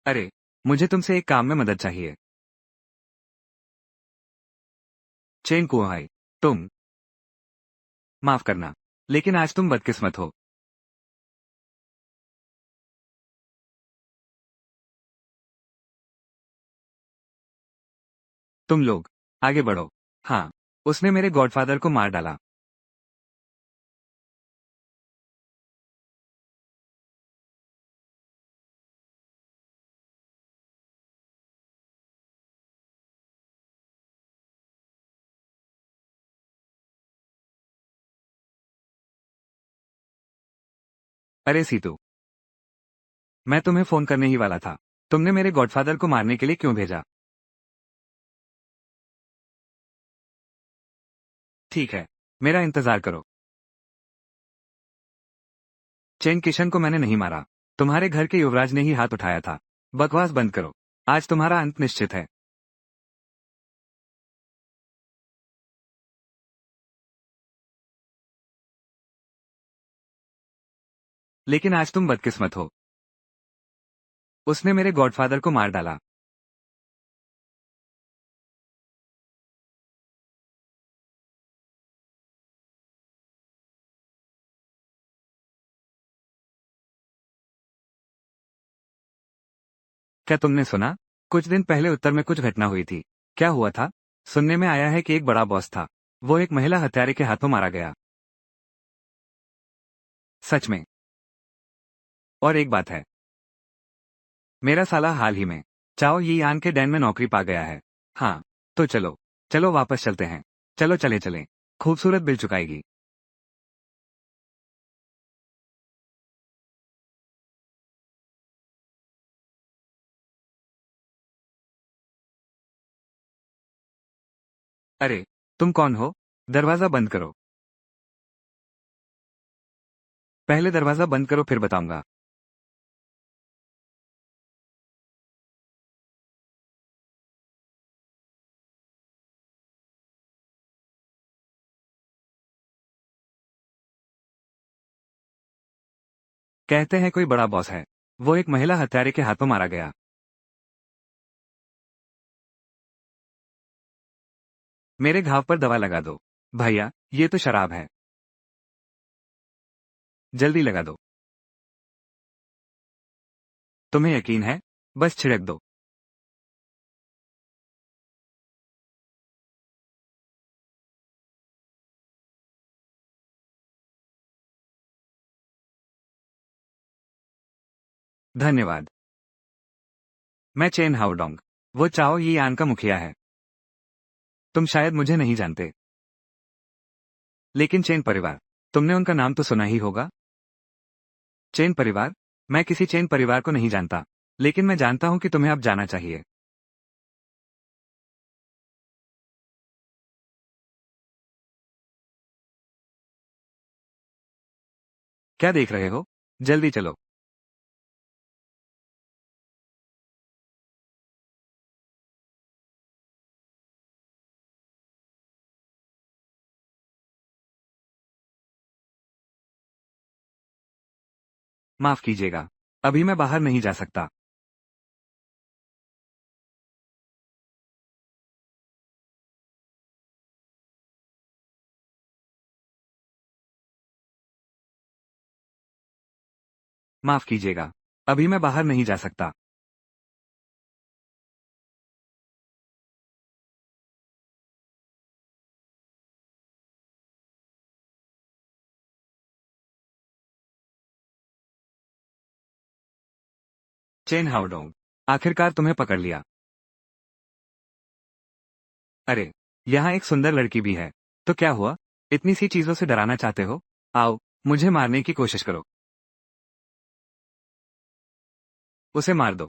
अरे, मुझे तुमसे एक काम में मदद चाहिए। चेन कुआई, तुम माफ करना, लेकिन आज तुम बदकिस्मत हो। तुम लोग आगे बढ़ो। हाँ, उसने मेरे गॉडफादर को मार डाला। अरे सीतू, मैं तुम्हें फोन करने ही वाला था। तुमने मेरे गॉडफादर को मारने के लिए क्यों भेजा? ठीक है, मेरा इंतजार करो। चेन किशन को मैंने नहीं मारा। तुम्हारे घर के युवराज ने ही हाथ उठाया था। बकवास बंद करो। आज तुम्हारा अंत निश्चित है। लेकिन आज तुम बदकिस्मत हो। उसने मेरे गॉडफादर को मार डाला। क्या तुमने सुना? कुछ दिन पहले उत्तर में कुछ घटना हुई थी। क्या हुआ था? सुनने में आया है कि एक बड़ा बॉस था। वो एक महिला हत्यारे के हाथों मारा गया। सच में। और एक बात है, मेरा साला हाल ही में चाओ यी आन के डैन में नौकरी पा गया है। हाँ, तो चलो, चलो वापस चलते हैं। चलो चले चलें। खूबसूरत बिल चुकाएगी। अरे, तुम कौन हो? दरवाजा बंद करो। पहले दरवाजा बंद करो फिर बताऊंगा। कहते हैं कोई बड़ा बॉस है। वो एक महिला हत्यारे के हाथों मारा गया। मेरे घाव पर दवा लगा दो। भैया, ये तो शराब है। जल्दी लगा दो। तुम्हें यकीन है? बस छिड़क दो। धन्यवाद। मैं चेन हाउडोंग। वो चाओ यी आन का मुखिया है। तुम शायद मुझे नहीं जानते, लेकिन चेन परिवार, तुमने उनका नाम तो सुना ही होगा। चेन परिवार? मैं किसी चेन परिवार को नहीं जानता, लेकिन मैं जानता हूं कि तुम्हें अब जाना चाहिए। क्या देख रहे हो? जल्दी चलो। माफ कीजिएगा, अभी मैं बाहर नहीं जा सकता। माफ कीजिएगा, अभी मैं बाहर नहीं जा सकता। चेन हाउडोंग, आखिरकार तुम्हें पकड़ लिया। अरे, यहाँ एक सुंदर लड़की भी है। तो क्या हुआ? इतनी सी चीजों से डराना चाहते हो? आओ, मुझे मारने की कोशिश करो। उसे मार दो।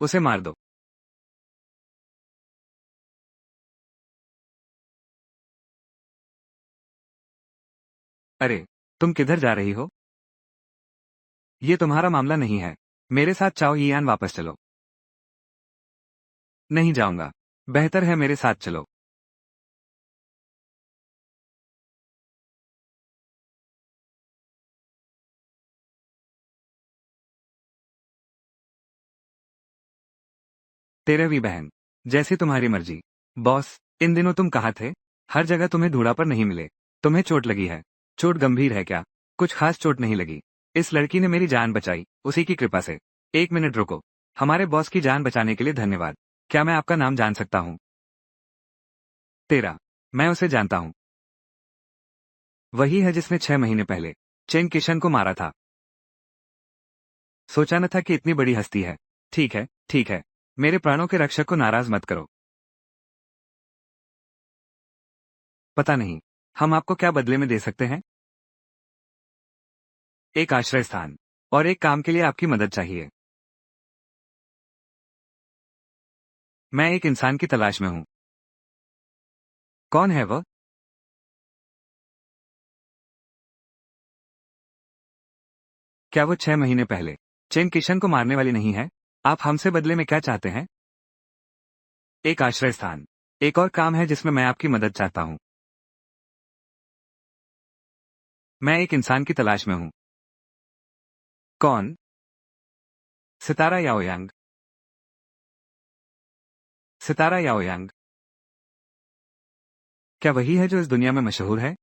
उसे मार दो। अरे, तुम किधर जा रही हो? ये तुम्हारा मामला नहीं है। मेरे साथ चाओ यियान वापस चलो। नहीं जाऊंगा। बेहतर है मेरे साथ चलो। तेरहवीं बहन। जैसी तुम्हारी मर्जी। बॉस, इन दिनों तुम कहाँ थे? हर जगह तुम्हें धूड़ा पर नहीं मिले। तुम्हें चोट लगी है? चोट गंभीर है क्या? कुछ खास चोट नहीं लगी। इस लड़की ने मेरी जान बचाई, उसी की कृपा से। एक मिनट रुको। हमारे बॉस की जान बचाने के लिए धन्यवाद। क्या मैं आपका नाम जान सकता हूँ? तेरा। मैं उसे जानता हूँ। वही है जिसने 6 महीने पहले चेन किशन को मारा था। सोचा न था कि इतनी बड़ी हस्ती है। ठीक है, ठीक है। मेरे प्राणों के रक्षक को नाराज मत करो। पता नहीं, हम आपको क्या बदले में दे सकते हैं? एक आश्रय स्थान। और एक काम के लिए आपकी मदद चाहिए। मैं एक इंसान की तलाश में हूँ। कौन है वह? क्या वो 6 महीने पहले चेन किशन को मारने वाली नहीं है? आप हमसे बदले में क्या चाहते हैं? एक आश्रय स्थान। एक और काम है जिसमें मैं आपकी मदद चाहता हूँ। मैं एक इंसान की तलाश में हूँ। कौन? सितारा याओयांग। सितारा याओयांग। क्या वही है जो इस दुनिया में मशहूर है?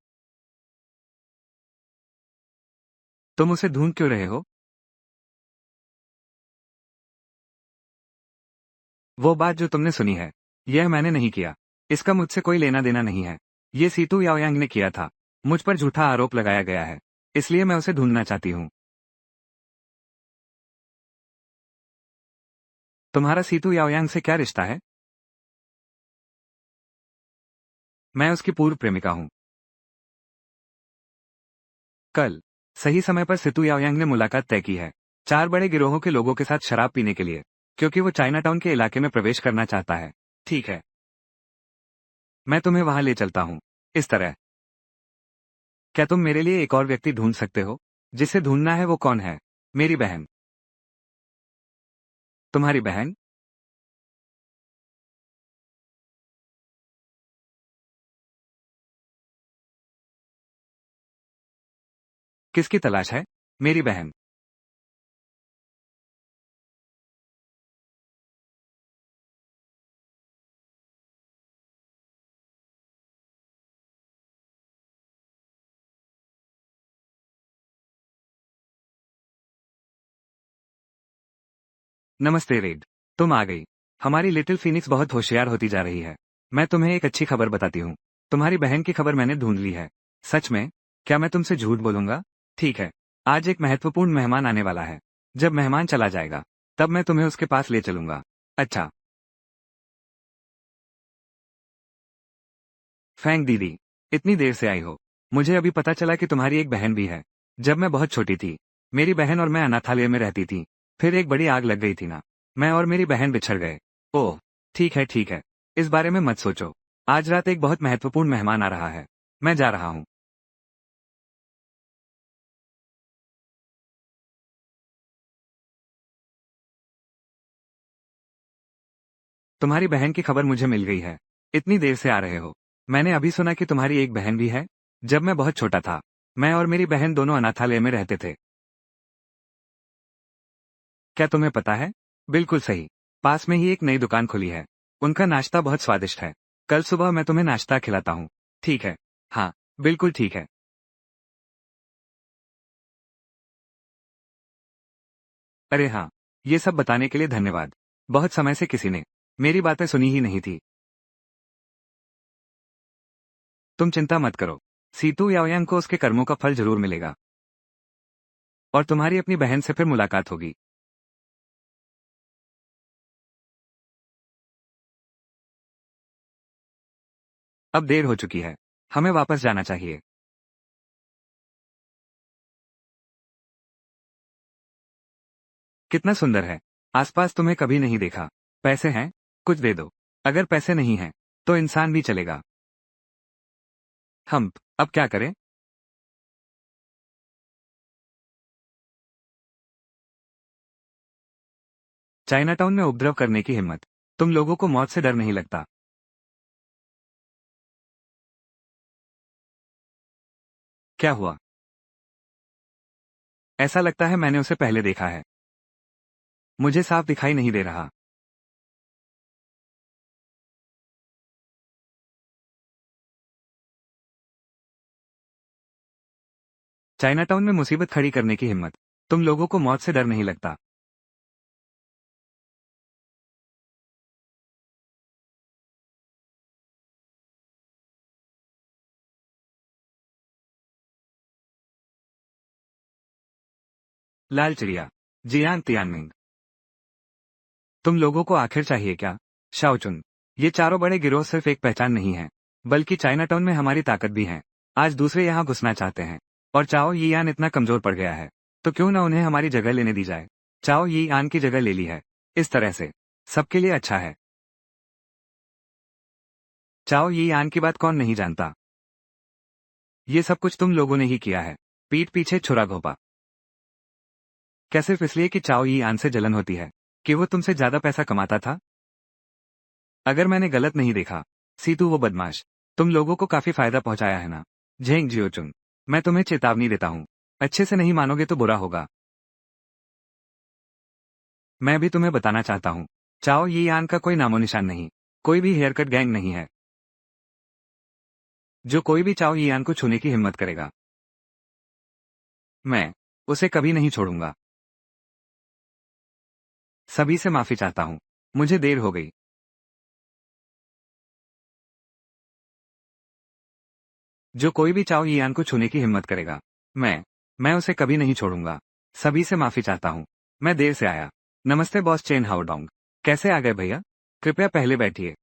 तुम उसे ढूंढ क्यों रहे हो? वो बात जो तुमने सुनी है, यह मैंने नहीं किया। इसका मुझसे कोई लेना देना नहीं है। ये सीतू याओयांग ने किया था। मुझ पर झूठा आरोप लगाया गया है। इसलिए मैं उसे ढूंढना चाहती हूँ। तुम्हारा सीतू याओयांग से क्या रिश्ता है? मैं उसकी पूर्व प्रेमिका हूँ। कल सही समय पर सितू याओयांग ने मुलाकात तय की है। 4 बड़े गिरोहों के लोगों के साथ शराब पीने के लिए, क्योंकि वो चाइनाटाउन के इलाके में प्रवेश करना चाहता है। ठीक है, मैं तुम्हें वहां ले चलता हूँ। इस तरह। क्या तुम मेरे लिए एक और व्यक्ति ढूंढ सकते हो? जिसे ढूंढना है वो कौन है? मेरी बहन। तुम्हारी बहन? किसकी तलाश है? मेरी बहन। नमस्ते रेड। तुम आ गई। हमारी लिटिल फीनिक्स बहुत होशियार होती जा रही है। मैं तुम्हें एक अच्छी खबर बताती हूँ। तुम्हारी बहन की खबर मैंने ढूंढ ली है। सच में? क्या मैं तुमसे झूठ बोलूंगा? ठीक है। आज एक महत्वपूर्ण मेहमान आने वाला है। जब मेहमान चला जाएगा, तब मैं तुम्हें उसके पास ले चलूंगा। अच्छा। फैंग दीदी, इतनी देर से आई हो। मुझे अभी पता चला कि तुम्हारी एक बहन भी है। जब मैं बहुत छोटी थी, मेरी बहन और मैं अनाथालय में रहती थी। फिर एक बड़ी आग लग गई थी ना। मैं और मेरी बहन बिछड़ गए। ओह। ठीक है, ठीक है। इस बारे में मत सोचो। आज रात एक बहुत महत्वपूर्ण मेहमान आ रहा है। मैं जा रहा हूँ। तुम्हारी बहन की खबर मुझे मिल गई है। इतनी देर से आ रहे हो। मैंने अभी सुना कि तुम्हारी एक बहन भी है। जब मैं बहुत छोटा था, मैं और मेरी बहन दोनों अनाथालय में रहते थे। क्या तुम्हें पता है? बिल्कुल सही। पास में ही एक नई दुकान खुली है। उनका नाश्ता बहुत स्वादिष्ट है। कल सुबह मैं तुम्हें नाश्ता खिलाता हूँ। ठीक है। हाँ, बिल्कुल ठीक है। अरे हाँ, ये सब बताने के लिए धन्यवाद। बहुत समय से किसी ने मेरी बातें सुनी ही नहीं थी। तुम चिंता मत करो। सीतू याओयांग को उसके कर्मों का फल जरूर मिलेगा। और तुम्हारी अपनी बहन से फिर मुलाकात होगी। अब देर हो चुकी है। हमें वापस जाना चाहिए। कितना सुंदर है। आसपास तुम्हें कभी नहीं देखा। पैसे हैं? कुछ दे दो। अगर पैसे नहीं हैं, तो इंसान भी चलेगा। हम अब क्या करें? चाइनाटाउन में उपद्रव करने की हिम्मत। तुम लोगों को मौत से डर नहीं लगता? क्या हुआ? ऐसा लगता है मैंने उसे पहले देखा है। मुझे साफ दिखाई नहीं दे रहा। चाइनाटाउन में मुसीबत खड़ी करने की हिम्मत। तुम लोगों को मौत से डर नहीं लगता? लाल चिड़िया। जियांग तियानमिंग। तुम लोगों को आखिर चाहिए क्या? शाओचुन। ये चारों बड़े गिरोह सिर्फ एक पहचान नहीं है, बल्कि चाइनाटाउन में हमारी ताकत भी है। आज दूसरे यहाँ घुसना चाहते हैं, और चाओ यी यान इतना कमजोर पड़ गया है, तो क्यों ना उन्हें हमारी जगह लेने दी जाए। चाओ यी यान की जगह ले ली है। इस तरह से सबके लिए अच्छा है। चाओ यी यान की बात कौन नहीं जानता। ये सब कुछ तुम लोगों ने ही किया है। पीठ पीछे छुरा घोंपा। क्या सिर्फ इसलिए कि चाओ यी यान से जलन होती है, कि वो तुमसे ज्यादा पैसा कमाता था? अगर मैंने गलत नहीं देखा, सीतू वो बदमाश तुम लोगों को काफी फायदा पहुंचाया है ना? झेंग जियोचुंग। मैं तुम्हें चेतावनी देता हूँ, अच्छे से नहीं मानोगे तो बुरा होगा। मैं भी तुम्हें बताना चाहता हूँ, चाओ यी यान का कोई नामो निशान नहीं, कोई भी हेयर कट गैंग नहीं है। जो कोई भी चाओ यी यान को छूने की हिम्मत करेगा, मैं उसे कभी नहीं छोड़ूंगा। सभी से माफी चाहता हूँ, मुझे देर हो गई। जो कोई भी चाओ यी यान को छूने की हिम्मत करेगा, मैं उसे कभी नहीं छोड़ूंगा। सभी से माफी चाहता हूँ, मैं देर से आया। नमस्ते बॉस चेन हाओडोंग। कैसे आ गए भैया? कृपया पहले बैठिए।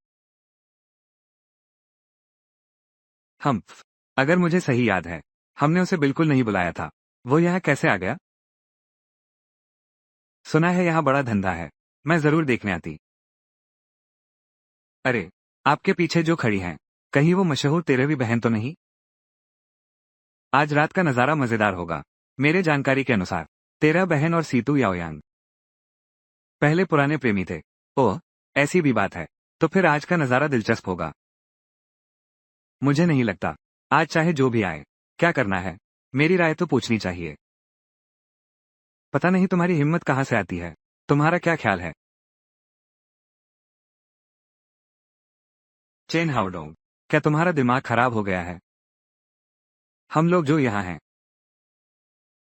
हम अगर मुझे सही याद है, हमने उसे बिल्कुल नहीं बुलाया था। वो यहाँ कैसे आ गया? सुना है यहाँ बड़ा धंधा है। मैं जरूर देखने आती। अरे, आपके पीछे जो खड़ी हैं, कहीं वो मशहूर 13वीं बहन तो नहीं? आज रात का नजारा मजेदार होगा। मेरे जानकारी के अनुसार 13 बहन और सीतू याओयांग पहले पुराने प्रेमी थे। ओह, ऐसी भी बात है। तो फिर आज का नजारा दिलचस्प होगा। मुझे नहीं लगता। आज चाहे जो भी आए, क्या करना है? मेरी राय तो पूछनी चाहिए। पता नहीं तुम्हारी हिम्मत कहाँ से आती है। तुम्हारा क्या ख्याल है? चेन हाउडोंग, क्या तुम्हारा दिमाग खराब हो गया है? हम लोग जो यहाँ हैं,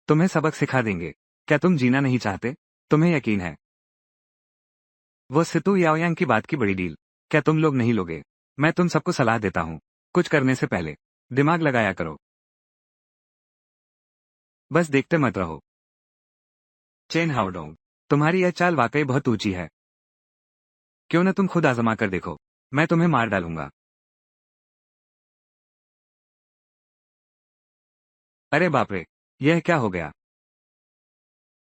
तुम्हें सबक सिखा देंगे। क्या तुम जीना नहीं चाहते? तुम्हें यकीन है? वो सितु याओयांग की बात की बड़ी डील, क्या तुम लोग नहीं लोगे? मैं तुम सबको सलाह देता हूँ, कुछ करने से पहले दिमाग लगाया करो। बस देखते मत रहो। चेन हाउडोंग, तुम्हारी यह चाल वाकई बहुत ऊंची है। क्यों न तुम खुद आजमा कर देखो। मैं तुम्हें मार डालूंगा। अरे बाप रे, यह क्या हो गया?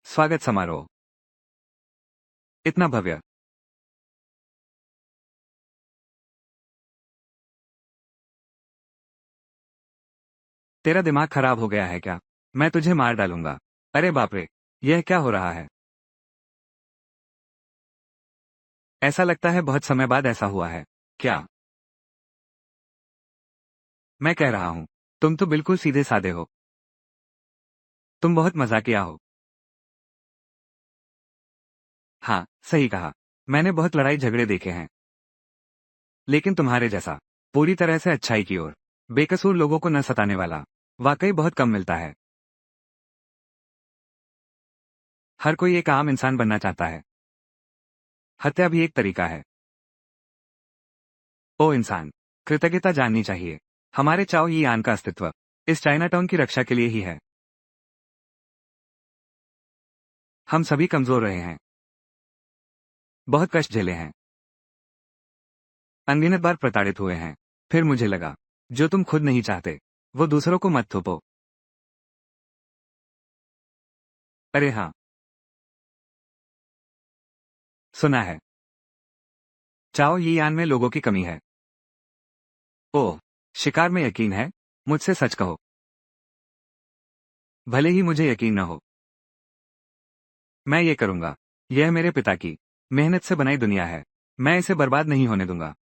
स्वागत समारोह इतना भव्य। तेरा दिमाग खराब हो गया है क्या? मैं तुझे मार डालूंगा। अरे बाप रे, यह क्या हो रहा है? ऐसा लगता है बहुत समय बाद ऐसा हुआ है। क्या? मैं कह रहा हूँ, तुम तो बिल्कुल सीधे साधे हो। तुम बहुत मजाकिया हो। हाँ, सही कहा। मैंने बहुत लड़ाई झगड़े देखे हैं, लेकिन तुम्हारे जैसा पूरी तरह से अच्छाई की ओर बेकसूर लोगों को न सताने वाला वाकई बहुत कम मिलता है। हर कोई एक आम इंसान बनना चाहता है। हत्या भी एक तरीका है। ओ इंसान, कृतज्ञता जाननी चाहिए। हमारे चाओ यी आन का अस्तित्व इस चाइनाटाउन की रक्षा के लिए ही है। हम सभी कमजोर रहे हैं, बहुत कष्ट झेले हैं, अनगिनत बार प्रताड़ित हुए हैं। फिर मुझे लगा, जो तुम खुद नहीं चाहते, वो दूसरों को मत थोपो। अरे हाँ, सुना है। चाओ यी आन में लोगों की कमी है। ओह, शिकार में यकीन है? मुझसे सच कहो। भले ही मुझे यकीन न हो, मैं ये करूंगा। यह मेरे पिता की मेहनत से बनाई दुनिया है। मैं इसे बर्बाद नहीं होने दूंगा।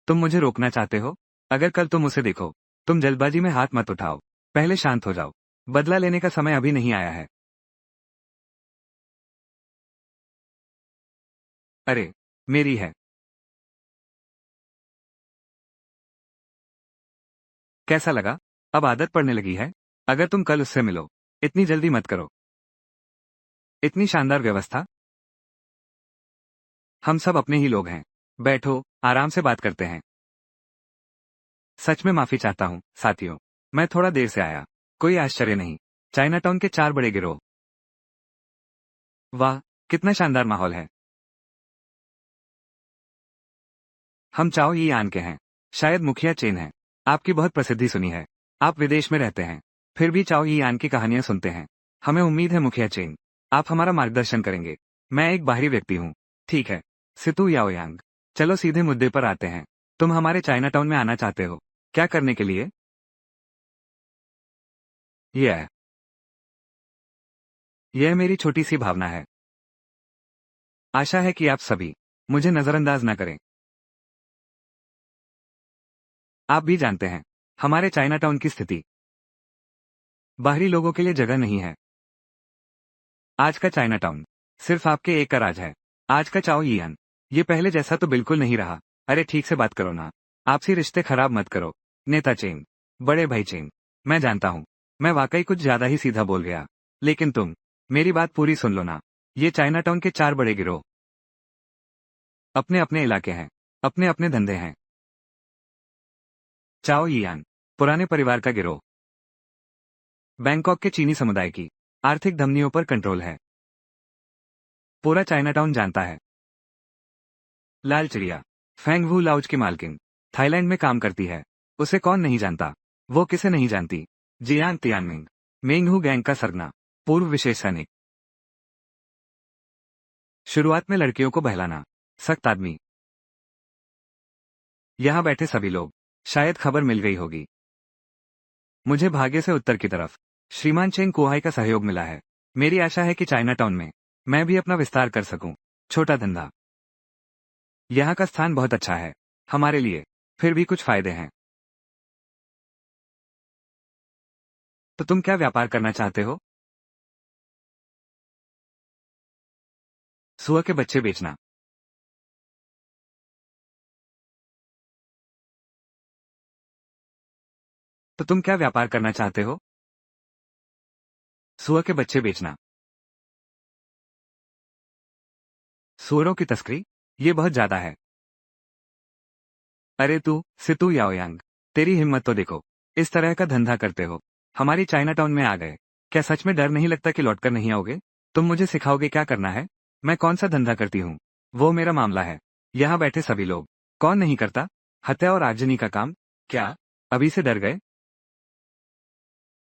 तुम मुझे रोकना चाहते हो? अगर कल तुम उसे देखो, तुम जल्दबाजी में हाथ मत उठाओ। पहले शांत हो जाओ। बदला लेने का समय अभी नहीं आया है। अरे, मेरी है। कैसा लगा? अब आदत पड़ने लगी है। अगर तुम कल उससे मिलो, इतनी जल्दी मत करो। इतनी शानदार व्यवस्था। हम सब अपने ही लोग हैं। बैठो, आराम से बात करते हैं। सच में माफी चाहता हूँ, साथियों। मैं थोड़ा देर से आया। कोई आश्चर्य नहीं। चाइनाटाउन के 4 बड़े गिरोह। वाह, कितना शानदार माहौल है। हम चाओ ये आन के हैं। शायद मुखिया चेन है। आपकी बहुत प्रसिद्धि सुनी है। आप विदेश में रहते हैं। फिर भी चाओ ये आन की कहानियां सुनते हैं। हमें उम्मीद है मुखिया चेन, आप हमारा मार्गदर्शन करेंगे। मैं एक बाहरी व्यक्ति हूँ। ठीक है। सितु याओयांग। चलो सीधे मुद्दे पर आते हैं। तुम हमारे चाइनाटाउन में आना चाहते हो। क्या करने के लिए? यह यह मेरी छोटी सी भावना है। आशा है कि आप सभी मुझे नजरअंदाज न करें। आप भी जानते हैं हमारे चाइनाटाउन की स्थिति। बाहरी लोगों के लिए जगह नहीं है। आज का चाइनाटाउन सिर्फ आपके एक का राज है। आज का चाओ यियान, ये पहले जैसा तो बिल्कुल नहीं रहा। अरे ठीक से बात करो ना। आपसी रिश्ते खराब मत करो। नेता चेंग, बड़े भाई चेंग, मैं जानता हूँ मैं वाकई कुछ ज्यादा ही सीधा बोल गया। लेकिन तुम मेरी बात पूरी सुन लो ना। ये चाइनाटाउन के 4 बड़े गिरोह अपने अपने इलाके हैं, अपने अपने धंधे हैं। चाओ यियान, पुराने परिवार का गिरोह। बैंकॉक के चीनी समुदाय की आर्थिक धमनियों पर कंट्रोल है। पूरा चाइनाटाउन जानता है। लाल चिड़िया, फेंग वू लाउज की मालकिन, थाईलैंड में काम करती है। उसे कौन नहीं जानता? वो किसे नहीं जानती? जियांग तियानमिंग, मेंगहू गैंग का सरगना, पूर्व विशेष सैनिक। शुरुआत में लड़कियों को बहलाना, सख्त आदमी। यहाँ बैठे सभी लोग, शायद खबर मिल गई होगी। मुझे भाग्य से उत्तर की तरफ श्रीमान चेंग कुहाई का सहयोग मिला है। मेरी आशा है कि चाइनाटाउन में मैं भी अपना विस्तार कर सकूं। छोटा धंधा। यहाँ का स्थान बहुत अच्छा है हमारे लिए। फिर भी कुछ फायदे हैं। तो तुम क्या व्यापार करना चाहते हो? सुअर के बच्चे बेचना। तो तुम क्या व्यापार करना चाहते हो? सुअर के बच्चे बेचना। सुअरों की तस्करी? ये बहुत ज्यादा है। अरे तू सितु याओयांग, तेरी हिम्मत तो देखो। इस तरह का धंधा करते हो। हमारी चाइनाटाउन में आ गए। क्या सच में डर नहीं लगता कि लौटकर नहीं आओगे? तुम मुझे सिखाओगे क्या करना है? मैं कौन सा धंधा करती हूँ, वो मेरा मामला है। यहाँ बैठे सभी लोग, कौन नहीं करता? हत्या और आगजनी का काम। क्या अभी से डर गए?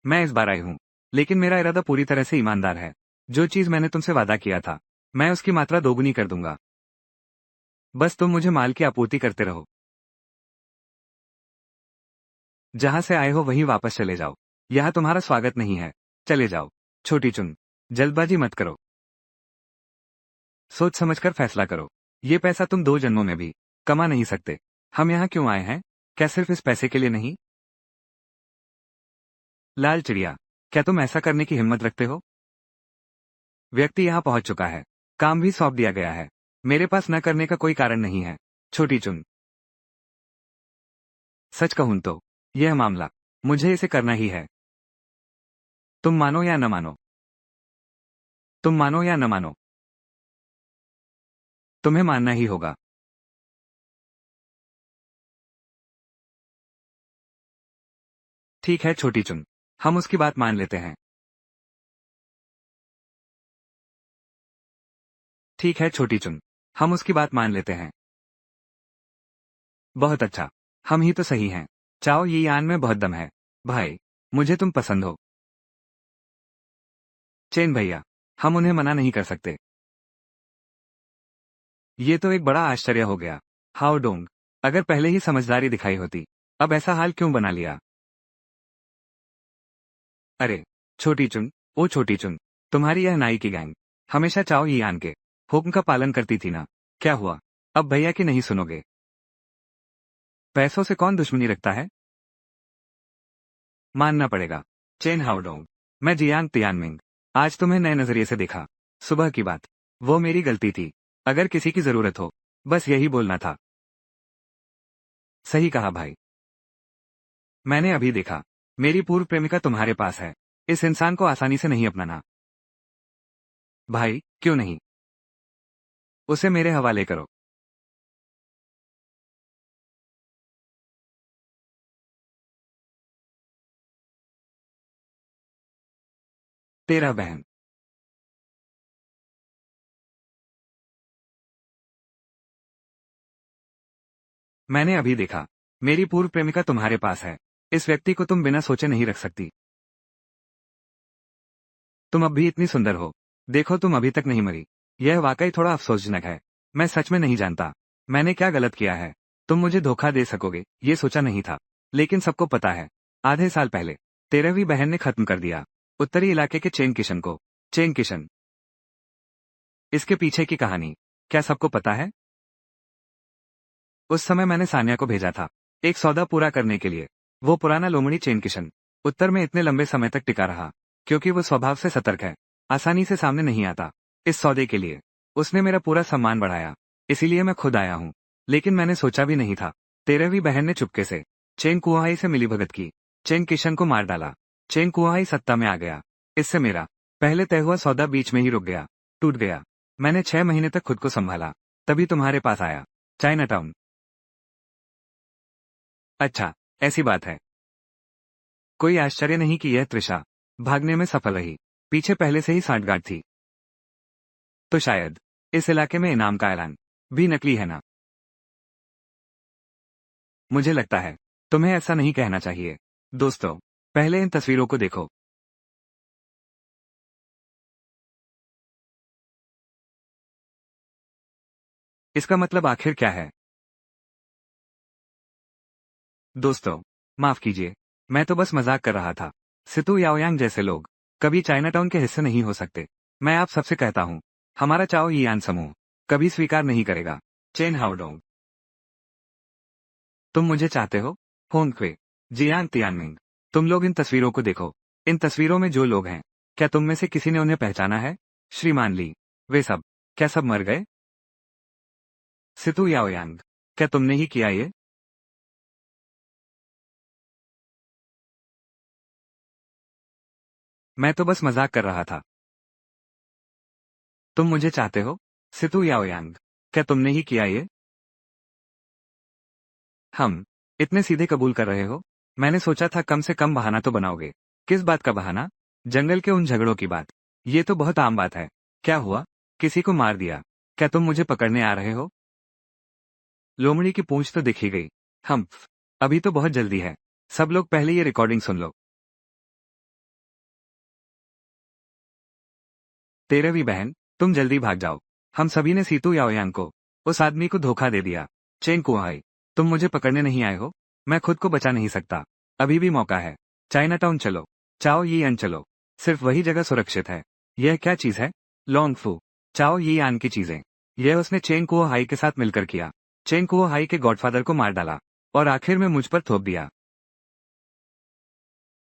मैं इस बार आई हूँ, लेकिन मेरा इरादा पूरी तरह से ईमानदार है। जो चीज मैंने तुमसे वादा किया था, मैं उसकी मात्रा दोगुनी कर दूंगा। बस तुम मुझे माल की आपूर्ति करते रहो। जहां से आए हो वहीं वापस चले जाओ। यहाँ तुम्हारा स्वागत नहीं है। चले जाओ। छोटी चुन, जल्दबाजी मत करो। सोच समझकर फैसला करो। ये पैसा तुम 2 जन्मों में भी कमा नहीं सकते। हम यहाँ क्यों आए हैं? क्या सिर्फ इस पैसे के लिए नहीं? लाल चिड़िया, क्या तुम ऐसा करने की हिम्मत रखते हो? व्यक्ति यहाँ पहुंच चुका है। काम भी सौंप दिया गया है। मेरे पास न करने का कोई कारण नहीं है। छोटी चुन, सच कहूं तो यह मामला मुझे इसे करना ही है। तुम मानो या न मानो। तुम मानो या न मानो, तुम्हें मानना ही होगा। ठीक है छोटी चुन, हम उसकी बात मान लेते हैं। ठीक है छोटी चुन, हम उसकी बात मान लेते हैं। बहुत अच्छा। हम ही तो सही हैं। चाओ ये यान में बहुत दम है। भाई, मुझे तुम पसंद हो। चेन भैया, हम उन्हें मना नहीं कर सकते। ये तो एक बड़ा आश्चर्य हो गया। हाओ डोंग, अगर पहले ही समझदारी दिखाई होती, अब ऐसा हाल क्यों बना लिया? अरे, छोटी चुन, ओ छोटी चुन, तुम्हारी यह नाई की गैंग हमेशा चाओ यियान के हुक्म का पालन करती थी ना? क्या हुआ? अब भैया की नहीं सुनोगे? पैसों से कौन दुश्मनी रखता है? मानना पड़ेगा। चेन हाओडोंग, मैं जियांग तियानमिंग, आज तुम्हें नए नजरिए से देखा। सुबह की बात, वो मेरी गलती थी। अगर किसी की जरूरत हो, बस यही बोलना था। सही कहा भाई। मैंने अभी देखा, मेरी पूर्व प्रेमिका तुम्हारे पास है। इस इंसान को आसानी से नहीं अपनाना। भाई, क्यों नहीं? उसे मेरे हवाले करो। तेरा बहन। मैंने अभी देखा, मेरी पूर्व प्रेमिका तुम्हारे पास है। इस व्यक्ति को तुम बिना सोचे नहीं रख सकती। तुम अब भी इतनी सुंदर हो। देखो, तुम अभी तक नहीं मरी। यह वाकई थोड़ा अफसोसजनक है। मैं सच में नहीं जानता मैंने क्या गलत किया है। तुम मुझे धोखा दे सकोगे ये सोचा नहीं था। लेकिन सबको पता है, आधे साल पहले 13वीं बहन ने खत्म कर दिया उत्तरी इलाके के चेन किशन को। चेन किशन, इसके पीछे की कहानी क्या सबको पता है? उस समय मैंने सान्या को भेजा था एक सौदा पूरा करने के लिए। वो पुराना लोमड़ी चेन किशन उत्तर में इतने लंबे समय तक टिका रहा क्योंकि वो स्वभाव से सतर्क है, आसानी से सामने नहीं आता। इस सौदे के लिए उसने मेरा पूरा सम्मान बढ़ाया, इसीलिए मैं खुद आया हूँ। लेकिन मैंने सोचा भी नहीं था 13वीं बहन ने चुपके से चेन कुहाई से मिलीभगत की, चेन किशन को मार डाला। चेन कुहाई सत्ता में आ गया। इससे मेरा पहले तय हुआ सौदा बीच में ही रुक गया, टूट गया। मैंने 6 महीने तक खुद को संभाला, तभी तुम्हारे पास आया। China town. अच्छा, ऐसी बात है। कोई आश्चर्य नहीं कि यह त्रिशा भागने में सफल रही। पीछे पहले से ही सांठगांठ थी। तो शायद इस इलाके में इनाम का ऐलान भी नकली है ना? मुझे लगता है तुम्हें ऐसा नहीं कहना चाहिए। दोस्तों, पहले इन तस्वीरों को देखो। इसका मतलब आखिर क्या है? दोस्तों, माफ कीजिए, मैं तो बस मजाक कर रहा था। सितु याओयांग जैसे लोग कभी चाइनाटाउन के हिस्से नहीं हो सकते। मैं आप सबसे कहता हूँ, हमारा चाओ यियान समूह कभी स्वीकार नहीं करेगा। चेन हाओडोंग, तुम मुझे चाहते हो? होंगक्वे, जियांग तियानमिंग, तुम लोग इन तस्वीरों को देखो। इन तस्वीरों में जो लोग हैं, क्या तुम में से किसी ने उन्हें पहचाना है? श्रीमान ली, वे सब, क्या सब मर गए? सितु याओयांग, क्या तुमने ही किया ये? मैं तो बस मजाक कर रहा था। तुम मुझे चाहते हो? सितु याओयांग, क्या तुमने ही किया ये? हम इतने सीधे कबूल कर रहे हो? मैंने सोचा था कम से कम बहाना तो बनाओगे। किस बात का बहाना? जंगल के उन झगड़ों की बात। ये तो बहुत आम बात है। क्या हुआ? किसी को मार दिया? क्या तुम मुझे पकड़ने आ रहे हो? लोमड़ी की पूंछ तो दिख ही गई। हम अभी तो बहुत जल्दी है। सब लोग पहले ये रिकॉर्डिंग सुन लो। 13वीं बहन, तुम जल्दी भाग जाओ। हम सभी ने सीतू याओयांग को, उस आदमी को धोखा दे दिया। चेन कुहाई, तुम मुझे पकड़ने नहीं आए हो। मैं खुद को बचा नहीं सकता। अभी भी मौका है। चाइनाटाउन चलो। चाओ यी अन चलो। सिर्फ वही जगह सुरक्षित है। यह क्या चीज है? लॉन्ग फू, चाओ यी आन की चीजें। यह उसने चेन कुओ हाई के साथ मिलकर किया। चेन कुओ हाई के गॉडफादर को मार डाला और आखिर में मुझ पर थोप दिया।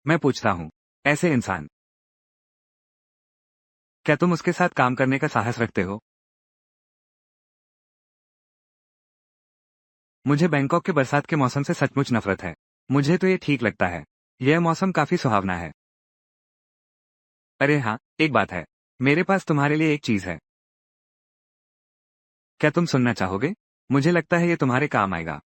मैं पूछता हूँ, ऐसे इंसान, क्या तुम उसके साथ काम करने का साहस रखते हो? मुझे बैंकॉक के बरसात के मौसम से सचमुच नफरत है। मुझे तो ये ठीक लगता है। यह मौसम काफी सुहावना है। अरे हाँ, एक बात है। मेरे पास तुम्हारे लिए एक चीज है। क्या तुम सुनना चाहोगे? मुझे लगता है ये तुम्हारे काम आएगा।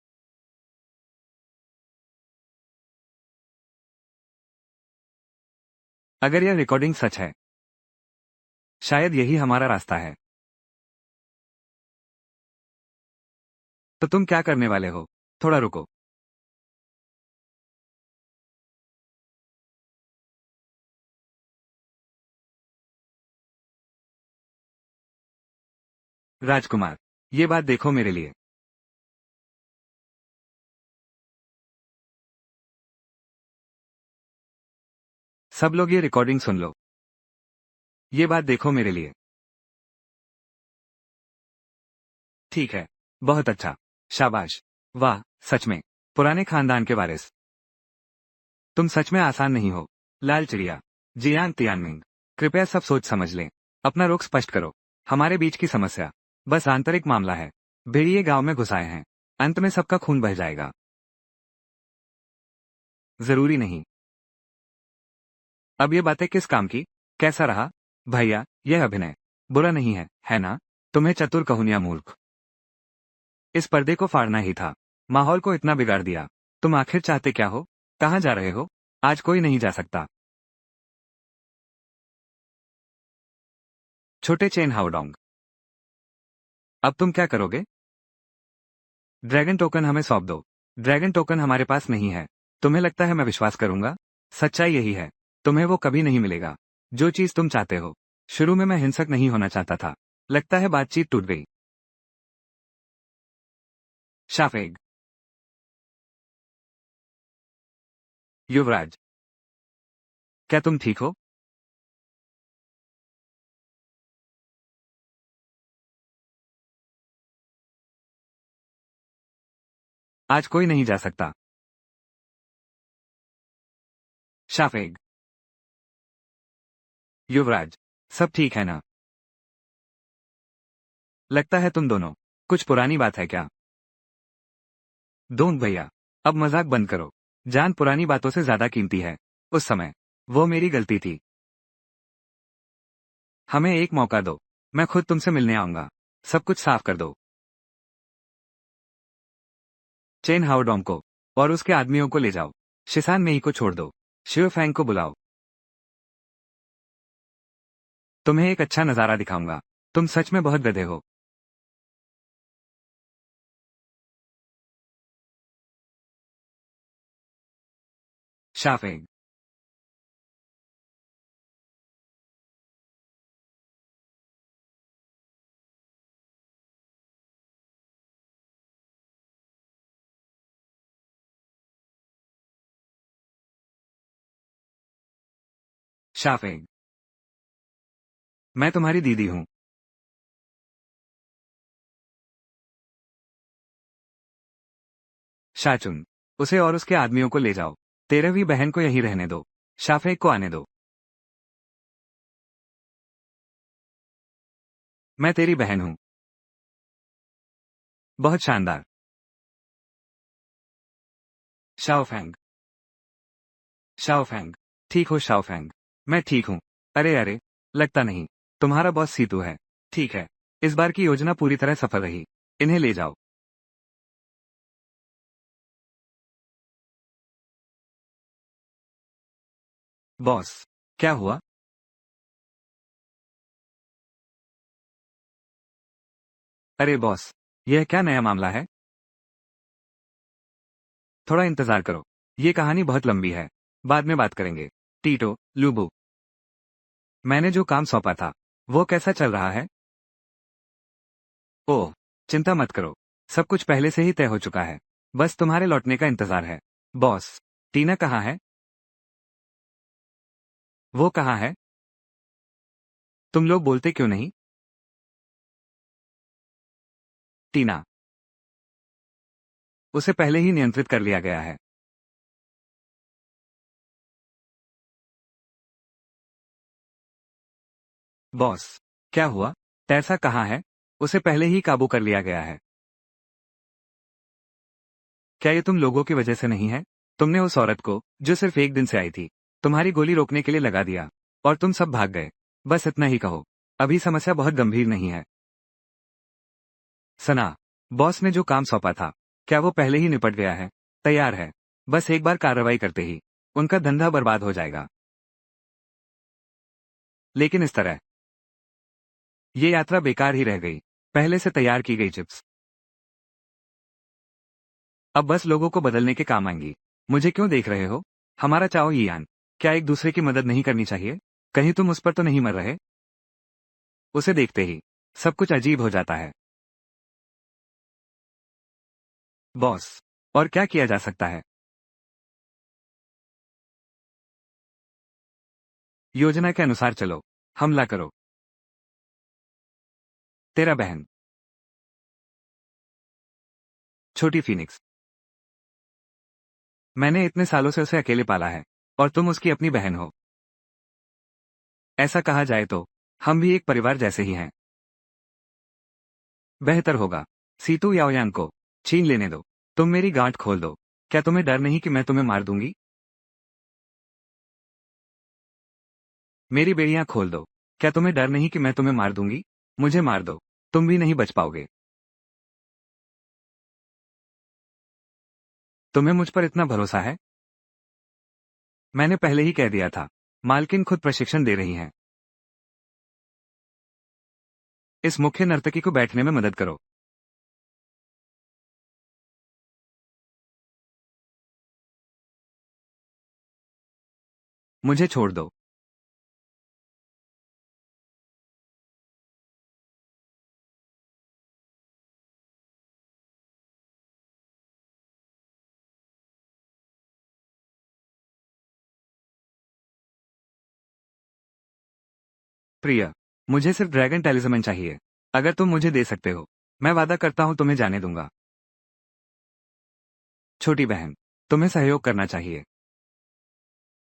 अगर यह रिकॉर्डिंग सच है, शायद यही हमारा रास्ता है। तो तुम क्या करने वाले हो? थोड़ा रुको। राजकुमार, ये बात देखो मेरे लिए। सब लोग ये रिकॉर्डिंग सुन लो। ये बात देखो मेरे लिए। ठीक है। बहुत अच्छा। शाबाश। वाह, सच में। पुराने खानदान के वारिस। तुम सच में आसान नहीं हो। लाल चिड़िया। जियांग तियानमिंग। कृपया सब सोच समझ लें। अपना रुख स्पष्ट करो। हमारे बीच की समस्या बस आंतरिक मामला है। भेड़िए गांव में घुस आए हैं। अंत में सबका खून बह जाएगा। जरूरी नहीं। अब ये बातें किस काम की? कैसा रहा? भैया, यह अभिनय बुरा नहीं है ना? तुम्हें चतुर कहूं या मूर्ख, इस पर्दे को फाड़ना ही था। माहौल को इतना बिगाड़ दिया। तुम आखिर चाहते क्या हो? कहाँ जा रहे हो? आज कोई नहीं जा सकता। छोटे चेन हाउडोंग, अब तुम क्या करोगे? ड्रैगन टोकन हमें सौंप दो। ड्रैगन टोकन हमारे पास नहीं है। तुम्हें लगता है मैं विश्वास करूंगा? सच्चाई यही है। तुम्हें वो कभी नहीं मिलेगा जो चीज तुम चाहते हो। शुरू में मैं हिंसक नहीं होना चाहता था। लगता है बातचीत टूट गई। शाफेग। युवराज, क्या तुम ठीक हो? आज कोई नहीं जा सकता। शाफेग। युवराज, सब ठीक है ना? लगता है तुम दोनों। कुछ पुरानी बात है क्या? डोंट भैया, अब मजाक बंद करो। जान पुरानी बातों से ज्यादा कीमती है। उस समय वो मेरी गलती थी। हमें एक मौका दो। मैं खुद तुमसे मिलने आऊंगा। सब कुछ साफ कर दो। चेन हाओडोंग को और उसके आदमियों को ले जाओ। शिसान मेई को छोड़ दो। शिव फैंग को बुलाओ। तुम्हें एक अच्छा नजारा दिखाऊंगा। तुम सच में बहुत गधे हो। शाफेंग। शाफेंग, मैं तुम्हारी दीदी हूं। शाचुन, उसे और उसके आदमियों को ले जाओ। 13वीं बहन को यहीं रहने दो। शाफेग को आने दो। मैं तेरी बहन हूं। बहुत शानदार। शाओफैंग। शाओफैंग, ठीक हो शाओफैंग? मैं ठीक हूं। अरे अरे, लगता नहीं। तुम्हारा बॉस सीतू है। ठीक है। इस बार की योजना पूरी तरह सफल रही। इन्हें ले जाओ। बॉस, क्या हुआ? अरे बॉस, यह क्या नया मामला है? थोड़ा इंतजार करो। ये कहानी बहुत लंबी है। बाद में बात करेंगे। टीटो, लूबू, मैंने जो काम सौंपा था वो कैसा चल रहा है? ओह, चिंता मत करो। सब कुछ पहले से ही तय हो चुका है। बस तुम्हारे लौटने का इंतजार है। बॉस, टीना कहाँ है? वो कहाँ है? तुम लोग बोलते क्यों नहीं? टीना, उसे पहले ही नियंत्रित कर लिया गया है। बॉस, क्या हुआ? तैसा कहाँ है? उसे पहले ही काबू कर लिया गया है। क्या ये तुम लोगों की वजह से नहीं है? तुमने उस औरत को, जो सिर्फ एक दिन से आई थी, तुम्हारी गोली रोकने के लिए लगा दिया। और तुम सब भाग गए। बस इतना ही कहो। अभी समस्या बहुत गंभीर नहीं है। सना, बॉस ने जो काम सौंपा था, क्या वो पहले ही निपट गया है? तैयार है। बस एक बार कार्रवाई करते ही उनका धंधा बर्बाद हो जाएगा। लेकिन इस तरह ये यात्रा बेकार ही रह गई। पहले से तैयार की गई चिप्स अब बस लोगों को बदलने के काम आएंगी। मुझे क्यों देख रहे हो? हमारा चाओ यियान, क्या एक दूसरे की मदद नहीं करनी चाहिए? कहीं तुम उस पर तो नहीं मर रहे? उसे देखते ही सब कुछ अजीब हो जाता है। बॉस, और क्या किया जा सकता है? योजना के अनुसार चलो। हमला करो। तेरा बहन। छोटी फीनिक्स। मैंने इतने सालों से उसे अकेले पाला है, और तुम उसकी अपनी बहन हो। ऐसा कहा जाए तो हम भी एक परिवार जैसे ही हैं। बेहतर होगा सीतू याओयान को छीन लेने दो। तुम मेरी गांठ खोल दो। क्या तुम्हें डर नहीं कि मैं तुम्हें मार दूंगी? मेरी बेड़ियां खोल दो। क्या तुम्हें डर नहीं कि मैं तुम्हें मार दूंगी? मुझे मार दो। तुम भी नहीं बच पाओगे। तुम्हें मुझ पर इतना भरोसा है? मैंने पहले ही कह दिया था। मालकिन खुद प्रशिक्षण दे रही हैं। इस मुख्य नर्तकी को बैठने में मदद करो। मुझे छोड़ दो। प्रिय, मुझे सिर्फ ड्रैगन टेलिजमन चाहिए। अगर तुम मुझे दे सकते हो, मैं वादा करता हूं तुम्हें जाने दूंगा। छोटी बहन, तुम्हें सहयोग करना चाहिए।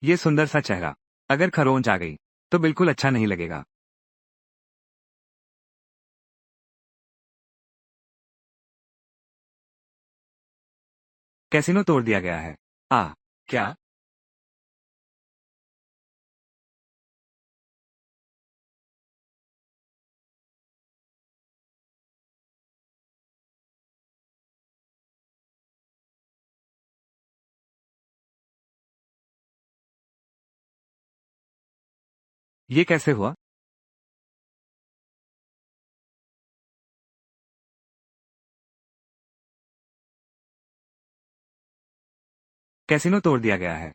ये सुंदर सा चेहरा अगर खरोंच आ गई तो बिल्कुल अच्छा नहीं लगेगा। कैसीनो तोड़ दिया गया है। क्या? ये कैसे हुआ? कैसीनो तोड़ दिया गया है।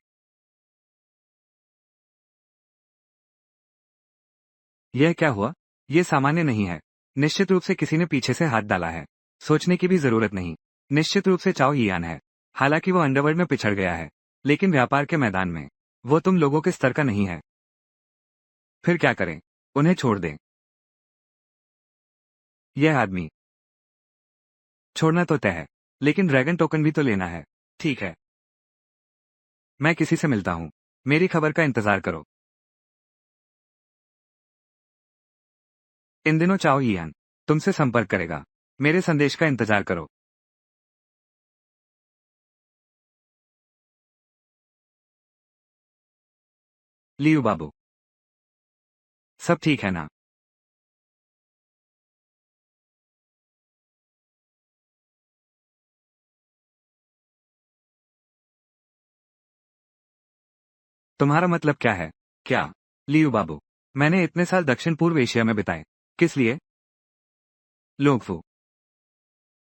यह क्या हुआ? यह सामान्य नहीं है। निश्चित रूप से किसी ने पीछे से हाथ डाला है। सोचने की भी जरूरत नहीं। निश्चित रूप से चाओ यियान है। हालांकि वो अंडरवर्ल्ड में पिछड़ गया है, लेकिन व्यापार के मैदान में वो तुम लोगों के स्तर का नहीं है। फिर क्या करें? उन्हें छोड़ दें। यह आदमी छोड़ना तो तय है, लेकिन ड्रैगन टोकन भी तो लेना है। ठीक है, मैं किसी से मिलता हूँ। मेरी खबर का इंतजार करो। इन दिनों चाओ यियान तुमसे संपर्क करेगा। मेरे संदेश का इंतजार करो। लियू बाबू, सब ठीक है ना? तुम्हारा मतलब क्या है? क्या? लियू बाबू, मैंने इतने साल दक्षिण पूर्व एशिया में बिताए। किस लिए? लोंगफू।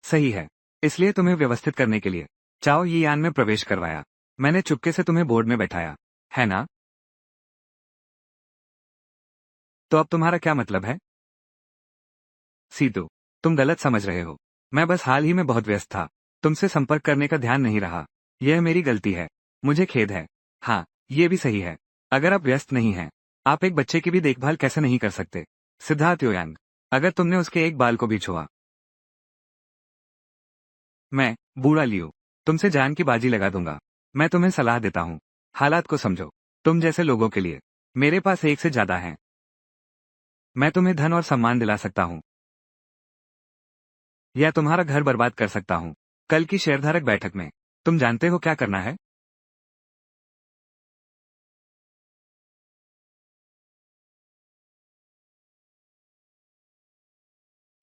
सही है। इसलिए तुम्हें व्यवस्थित करने के लिए चाओ यियान में प्रवेश करवाया। मैंने चुपके से तुम्हें बोर्ड में बैठाया, है ना? तो अब तुम्हारा क्या मतलब है? सीतू, तुम गलत समझ रहे हो। मैं बस हाल ही में बहुत व्यस्त था। तुमसे संपर्क करने का ध्यान नहीं रहा। यह मेरी गलती है। मुझे खेद है। हाँ, ये भी सही है। अगर आप व्यस्त नहीं हैं, आप एक बच्चे की भी देखभाल कैसे नहीं कर सकते? सिद्धार्थ योयांग, अगर तुमने उसके एक बाल को भी छुआ। मैं बूढ़ा लियो तुमसे जान की बाजी लगा दूंगा। मैं तुम्हें सलाह देता हूँ, हालात को समझो। तुम जैसे लोगों के लिए मेरे पास एक से ज्यादा हैं। मैं तुम्हें धन और सम्मान दिला सकता हूँ, या तुम्हारा घर बर्बाद कर सकता हूँ। कल की शेयरधारक बैठक में तुम जानते हो क्या करना है?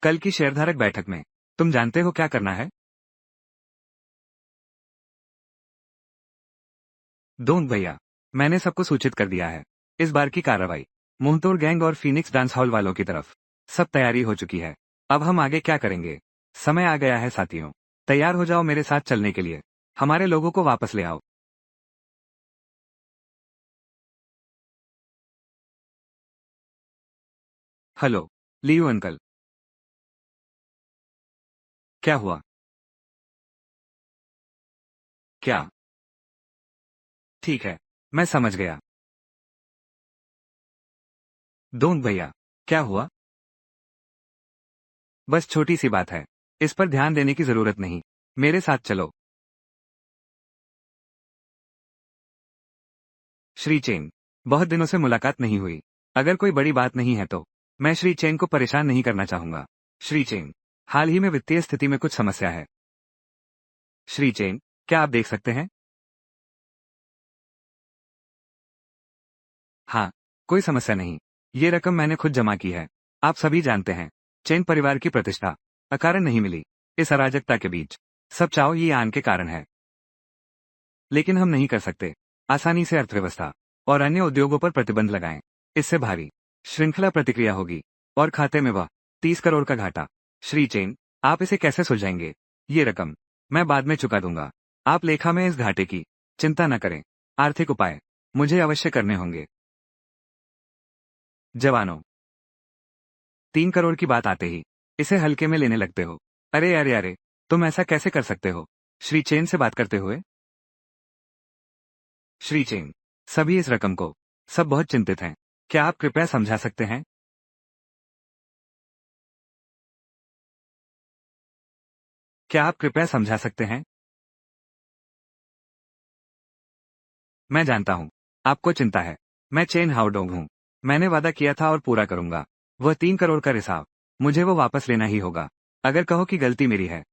कल की शेयरधारक बैठक में तुम जानते हो क्या करना है? डोंट भैया, मैंने सबको सूचित कर दिया है। इस बार की कार्रवाई मुंहतोड़ गैंग और फीनिक्स डांस हॉल वालों की तरफ सब तैयारी हो चुकी है। अब हम आगे क्या करेंगे? समय आ गया है साथियों। तैयार हो जाओ मेरे साथ चलने के लिए। हमारे लोगों को वापस ले आओ। Hello, Liu uncle. क्या हुआ? क्या? ठीक है, मैं समझ गया। डोंग भैया, क्या हुआ? बस छोटी सी बात है। इस पर ध्यान देने की जरूरत नहीं। मेरे साथ चलो। श्री चेन, बहुत दिनों से मुलाकात नहीं हुई। अगर कोई बड़ी बात नहीं है तो मैं श्री चेन को परेशान नहीं करना चाहूंगा। श्री चेन, हाल ही में वित्तीय स्थिति में कुछ समस्या है। श्री चेन, क्या आप देख सकते हैं? हाँ, कोई समस्या नहीं। ये रकम मैंने खुद जमा की है। आप सभी जानते हैं, चेन परिवार की प्रतिष्ठा अकारण नहीं मिली। इस अराजकता के बीच सब चाओ ये आन के कारण है। लेकिन हम नहीं कर सकते। आसानी से अर्थव्यवस्था और अन्य उद्योगों पर प्रतिबंध लगाएं। इससे भारी श्रृंखला प्रतिक्रिया होगी और खाते में वह 30 करोड़ का घाटा। श्री चेन, आप इसे कैसे सुलझाएंगे? ये रकम मैं बाद में चुका दूंगा। आप लेखा में इस घाटे की चिंता न करें। आर्थिक उपाय मुझे अवश्य करने होंगे। जवानों, 3 करोड़ की बात आते ही इसे हल्के में लेने लगते हो। अरे अरे अरे, तुम ऐसा कैसे कर सकते हो? श्री चेन से बात करते हुए श्री चेन, सभी इस रकम को सब बहुत चिंतित हैं। क्या आप कृपया समझा सकते हैं? क्या आप कृपया समझा सकते हैं? मैं जानता हूँ आपको चिंता है। मैं चेन हाउडोंग हूँ। मैंने वादा किया था और पूरा करूंगा। वह 3 करोड़ का रिसाव मुझे वो वापस लेना ही होगा। अगर कहो कि गलती मेरी है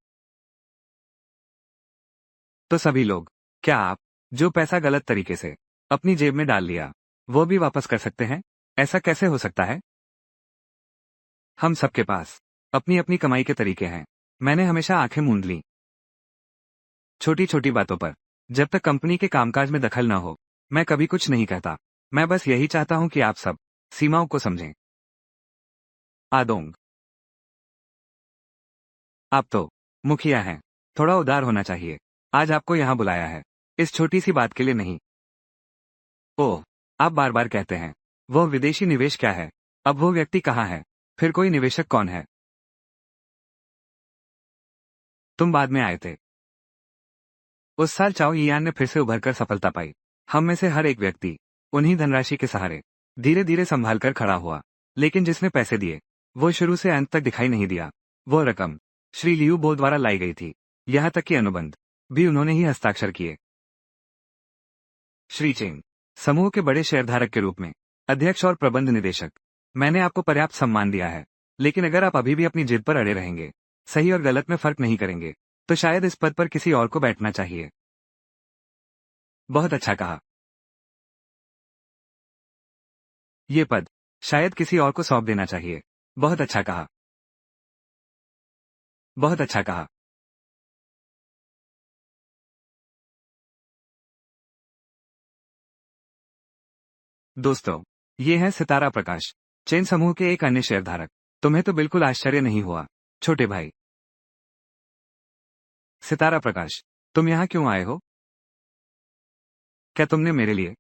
तो सभी लोग, क्या आप जो पैसा गलत तरीके से अपनी जेब में डाल लिया वो भी वापस कर सकते हैं? ऐसा कैसे हो सकता है? हम सबके पास अपनी अपनी कमाई के तरीके हैं। मैंने हमेशा आंखें मूंद ली छोटी छोटी बातों पर। जब तक कंपनी के कामकाज में दखल न हो मैं कभी कुछ नहीं कहता। मैं बस यही चाहता हूं कि आप सब सीमाओं को समझें। आदोंग, आप तो मुखिया हैं। थोड़ा उदार होना चाहिए। आज आपको यहां बुलाया है इस छोटी सी बात के लिए नहीं। ओह, आप बार बार कहते हैं वह विदेशी निवेश क्या है? अब वो व्यक्ति कहाँ है? फिर कोई निवेशक कौन है? तुम बाद में आए थे। उस साल चाओ यियान ने फिर से उभरकर सफलता पाई। हम में से हर एक व्यक्ति उन्हीं धनराशि के सहारे धीरे धीरे संभाल कर खड़ा हुआ। लेकिन जिसने पैसे दिए वो शुरू से अंत तक दिखाई नहीं दिया। वो रकम श्री लियू बो द्वारा लाई गई थी। यहाँ तक कि अनुबंध भी उन्होंने ही हस्ताक्षर किए। श्री चेन, समूह के बड़े शेयरधारक के रूप में अध्यक्ष और प्रबंध निदेशक, मैंने आपको पर्याप्त सम्मान दिया है। लेकिन अगर आप अभी भी अपनी जिद पर अड़े रहेंगे, सही और गलत में फर्क नहीं करेंगे, तो शायद इस पद पर किसी और को बैठना चाहिए। बहुत अच्छा कहा। ये पद शायद किसी और को सौंप देना चाहिए। बहुत अच्छा कहा। बहुत अच्छा कहा। दोस्तों, ये है सितारा प्रकाश, चेन समूह के एक अन्य शेयरधारक। तुम्हें तो बिल्कुल आश्चर्य नहीं हुआ, छोटे भाई? सितारा प्रकाश, तुम यहाँ क्यों आए हो? क्या तुमने मेरे लिए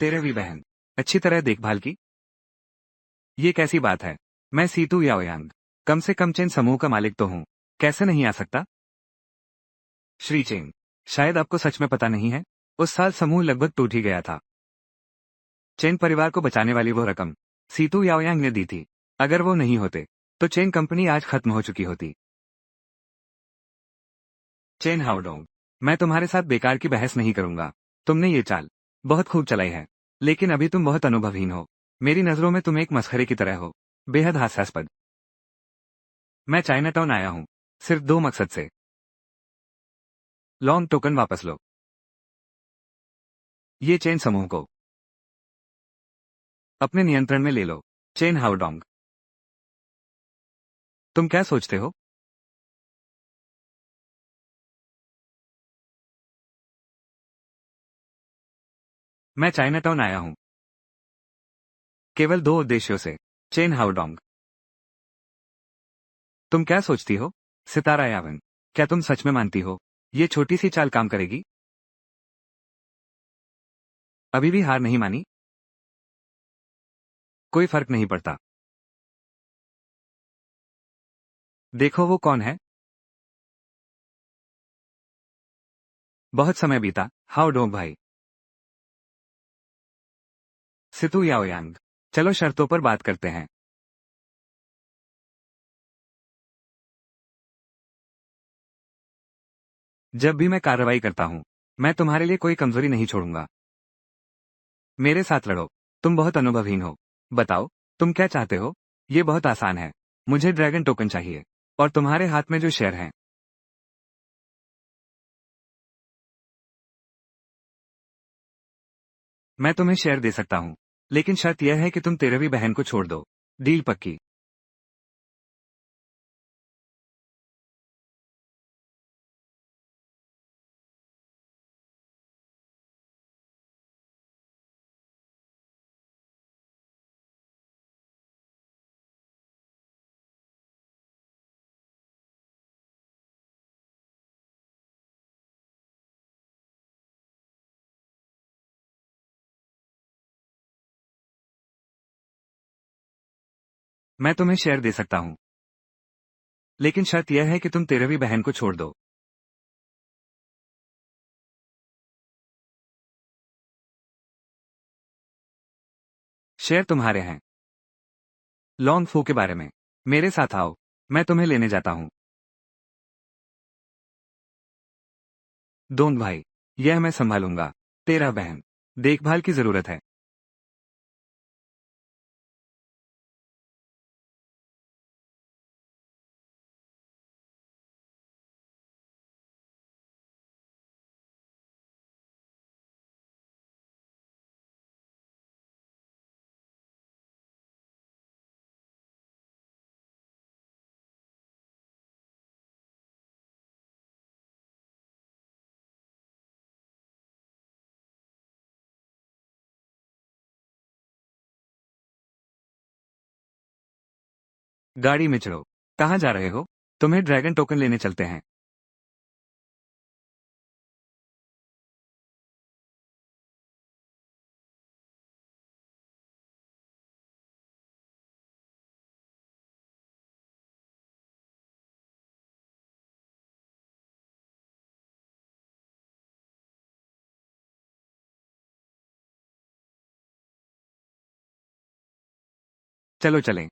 13वीं बहन अच्छी तरह देखभाल की? ये कैसी बात है? मैं सीतू याओयांग, कम से कम चेन समूह का मालिक तो हूँ। कैसे नहीं आ सकता? श्री चेन, शायद आपको सच में पता नहीं है। उस साल समूह लगभग टूट ही गया था। चेन परिवार को बचाने वाली वो रकम सीतू याओयांग ने दी थी। अगर वो नहीं होते तो चेन कंपनी आज खत्म हो चुकी होती। चेन हाउडोंग, मैं तुम्हारे साथ बेकार की बहस नहीं करूंगा। तुमने ये चाल बहुत खूब चलाई है, लेकिन अभी तुम बहुत अनुभवहीन हो। मेरी नजरों में तुम एक मसखरे की तरह हो, बेहद हास्यास्पद। मैं चाइना टाउन आया हूँ सिर्फ दो मकसद से। लॉन्ग टोकन वापस लो। ये चेन समूह को अपने नियंत्रण में ले लो। चेन हाउडोंग, तुम क्या सोचते हो? मैं चाइना टाउन आया हूँ केवल दो उद्देश्यों से। चेन हाउडोंग, तुम क्या सोचती हो? सितारा यावन, क्या तुम सच में मानती हो ये छोटी सी चाल काम करेगी? अभी भी हार नहीं मानी? कोई फर्क नहीं पड़ता। देखो वो कौन है। बहुत समय बीता। हाउडोंग भाई। सितु याओयांग, चलो शर्तों पर बात करते हैं। जब भी मैं कार्रवाई करता हूँ, मैं तुम्हारे लिए कोई कमजोरी नहीं छोड़ूंगा। मेरे साथ लड़ो। तुम बहुत अनुभवहीन हो। बताओ, तुम क्या चाहते हो? ये बहुत आसान है। मुझे ड्रैगन टोकन चाहिए। और तुम्हारे हाथ में जो शेयर हैं। मैं तुम्हें शेयर दे सकता हूँ। लेकिन शर्त यह है कि तुम 13वीं बहन को छोड़ दो। डील पक्की? मैं तुम्हें शेयर दे सकता हूँ। लेकिन शर्त यह है कि तुम 13वीं बहन को छोड़ दो। शेयर तुम्हारे हैं। लॉन्ग फू के बारे में। मेरे साथ आओ। मैं तुम्हें लेने जाता हूँ। दोन भाई। यह मैं संभालूंगा। 13 बहन। देखभाल की जरूरत है। गाड़ी में चढ़ो। कहाँ जा रहे हो? तुम्हें ड्रैगन टोकन लेने चलते हैं। चलो चलें।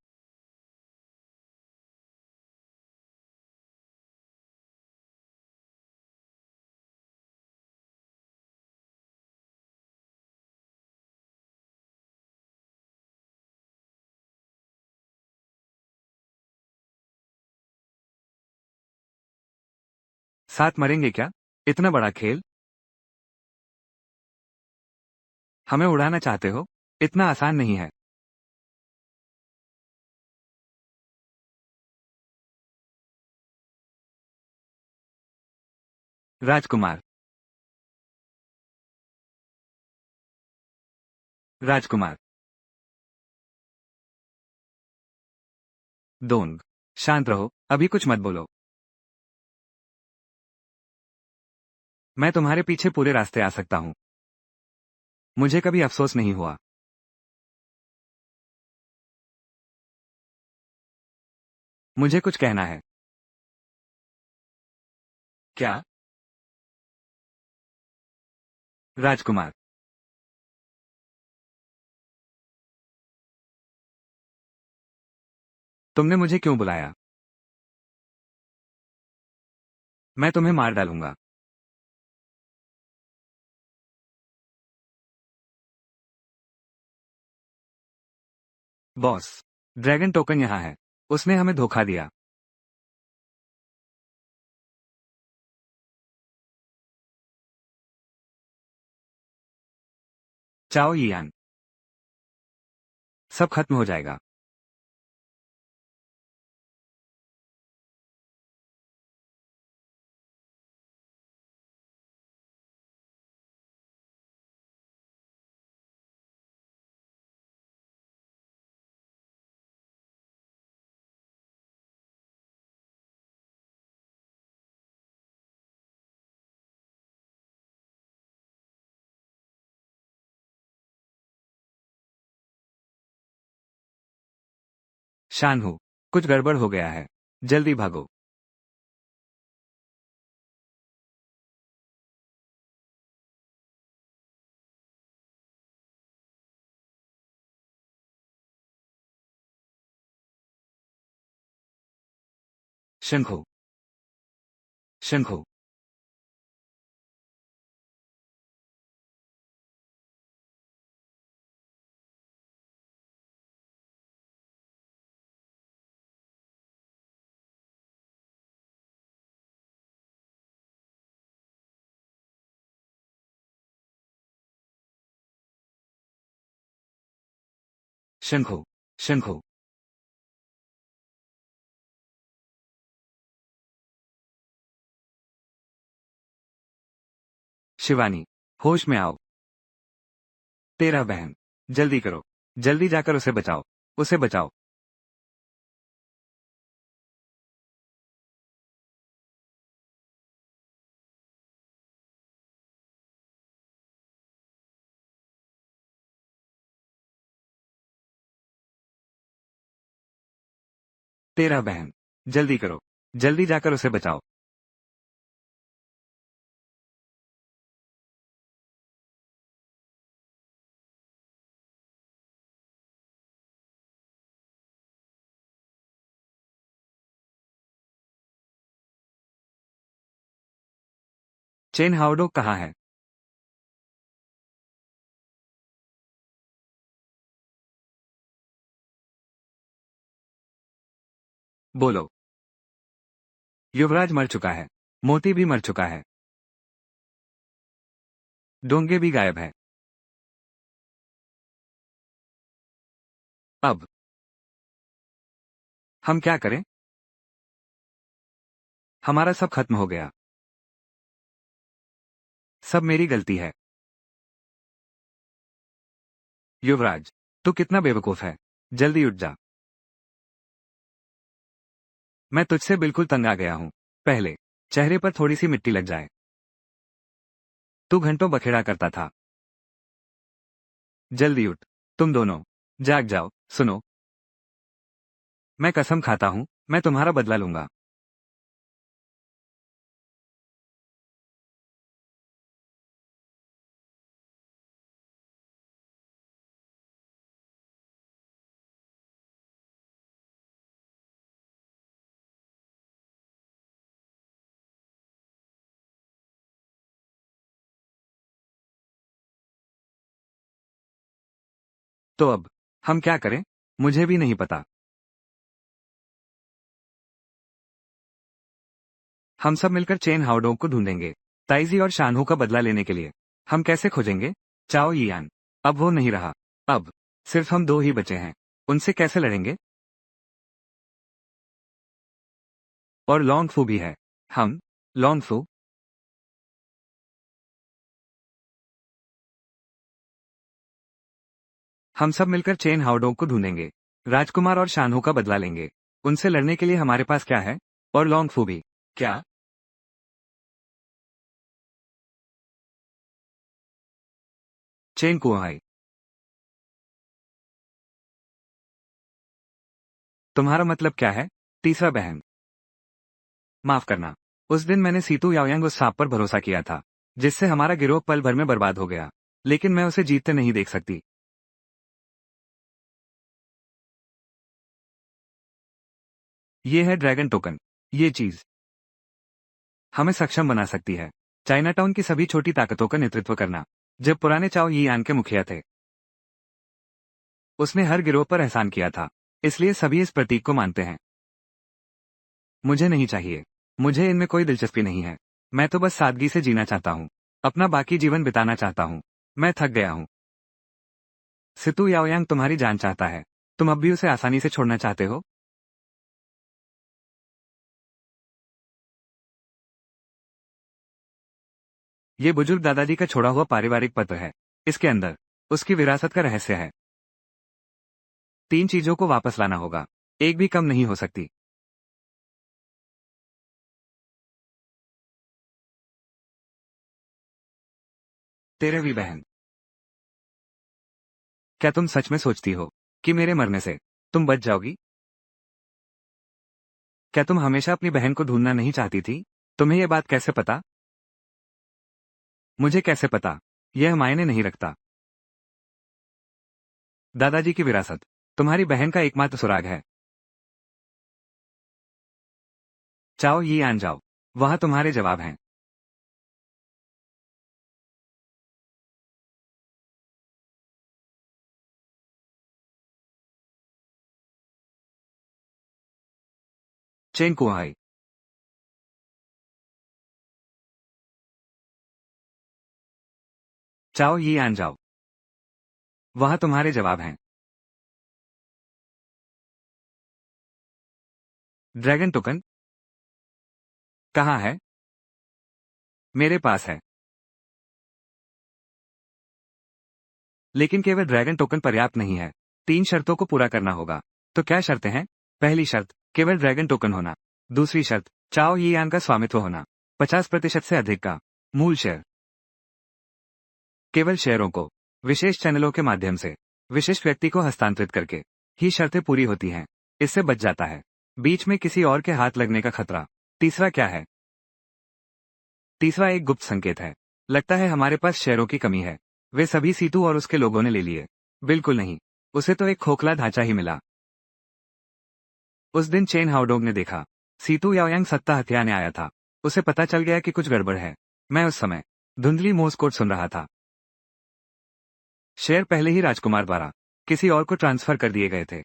साथ मरेंगे क्या? इतना बड़ा खेल। हमें उड़ाना चाहते हो? इतना आसान नहीं है। राजकुमार। राजकुमार। दोंग। शांत रहो, अभी कुछ मत बोलो। मैं तुम्हारे पीछे पूरे रास्ते आ सकता हूँ। मुझे कभी अफसोस नहीं हुआ। मुझे कुछ कहना है। क्या? राजकुमार। तुमने मुझे क्यों बुलाया? मैं तुम्हें मार डालूंगा। बॉस। ड्रैगन टोकन यहाँ है। उसने हमें धोखा दिया। चाओ यियान। सब खत्म हो जाएगा। शानहू। कुछ गड़बड़ हो गया है। जल्दी भागो। शंखो, शंखो, शंखो, शंखो, शिवानी, होश में आओ। तेरा बहन, जल्दी करो, जल्दी जाकर उसे बचाओ, उसे बचाओ। तेरा बहन, जल्दी करो, जल्दी जाकर उसे बचाओ। चेन हाउडोक कहाँ है? बोलो। युवराज मर चुका है, मोती भी मर चुका है, डोंगे भी गायब है। अब हम क्या करें? हमारा सब खत्म हो गया। सब मेरी गलती है। युवराज, तू कितना बेवकूफ है। जल्दी उठ जा। मैं तुझसे बिल्कुल तंग आ गया हूं। पहले चेहरे पर थोड़ी सी मिट्टी लग जाए। तू घंटों बखेड़ा करता था। जल्दी उठ। तुम दोनों जाग जाओ। सुनो, मैं कसम खाता हूं, मैं तुम्हारा बदला लूंगा। तो अब हम क्या करें? मुझे भी नहीं पता। हम सब मिलकर चेन हाउडोंग को ढूंढेंगे, ताइजी और शानहू का बदला लेने के लिए। हम कैसे खोजेंगे? चाओ यियान, अब वो नहीं रहा। अब सिर्फ हम दो ही बचे हैं। उनसे कैसे लड़ेंगे? और लॉन्ग फू भी है। हम लॉन्ग फू, हम सब मिलकर चेन हाउडोंग को ढूंढेंगे, राजकुमार और शानहू का बदला लेंगे। उनसे लड़ने के लिए हमारे पास क्या है? और लॉन्ग फू भी। क्या? चेन कुआई, तुम्हारा मतलब क्या है? तीसरा बहन, माफ करना। उस दिन मैंने सीतू याओयांग उस सांप पर भरोसा किया था, जिससे हमारा गिरोह पल भर में बर्बाद हो गया। लेकिन मैं उसे जीतते नहीं देख सकती। ये है ड्रैगन टोकन। ये चीज हमें सक्षम बना सकती है, चाइनाटाउन की सभी छोटी ताकतों का नेतृत्व करना। जब पुराने चाओ यियान के मुखिया थे, उसने हर गिरोह पर एहसान किया था, इसलिए सभी इस प्रतीक को मानते हैं। मुझे नहीं चाहिए। मुझे इनमें कोई दिलचस्पी नहीं है। मैं तो बस सादगी से जीना चाहता हूँ, अपना बाकी जीवन बिताना चाहता हूँ। मैं थक गया हूँ। सितु याओयांग तुम्हारी जान चाहता है। तुम अब भी उसे आसानी से छोड़ना चाहते हो? ये बुजुर्ग दादाजी का छोड़ा हुआ पारिवारिक पत्र है। इसके अंदर उसकी विरासत का रहस्य है। तीन चीजों को वापस लाना होगा, एक भी कम नहीं हो सकती। तेरहवीं बहन, क्या तुम सच में सोचती हो कि मेरे मरने से तुम बच जाओगी? क्या तुम हमेशा अपनी बहन को ढूंढना नहीं चाहती थी? तुम्हें यह बात कैसे पता? मुझे कैसे पता? यह मायने नहीं रखता। दादाजी की विरासत तुम्हारी बहन का एकमात्र सुराग है। चाओ यी आन जाओ। वहां तुम्हारे जवाब हैं। चेन कुआई। चाओ यी आन जाओ। वहां तुम्हारे जवाब हैं। ड्रैगन टोकन कहाँ है? मेरे पास है। लेकिन केवल ड्रैगन टोकन पर्याप्त नहीं है। 3 शर्तों को पूरा करना होगा। तो क्या शर्तें हैं? पहली शर्त, केवल ड्रैगन टोकन होना। दूसरी शर्त, चाओ यी आन का स्वामित्व होना। 50% से अधिक का मूल शेयर। केवल शेयरों को विशेष चैनलों के माध्यम से विशिष्ट व्यक्ति को हस्तांतरित करके ही शर्तें पूरी होती हैं। इससे बच जाता है बीच में किसी और के हाथ लगने का खतरा। तीसरा क्या है? तीसरा एक गुप्त संकेत है। लगता है हमारे पास शेयरों की कमी है। वे सभी सीतू और उसके लोगों ने ले लिए। बिल्कुल नहीं। उसे तो एक खोखला ढांचा ही मिला। उस दिन चेन हाउडोंग ने देखा सीतू याओयांग सत्ता हथियाने आया था। उसे पता चल गया कि कुछ गड़बड़ है। मैं उस समय धुंधली मोर्स कोड सुन रहा था। शेयर पहले ही राजकुमार द्वारा किसी और को ट्रांसफर कर दिए गए थे।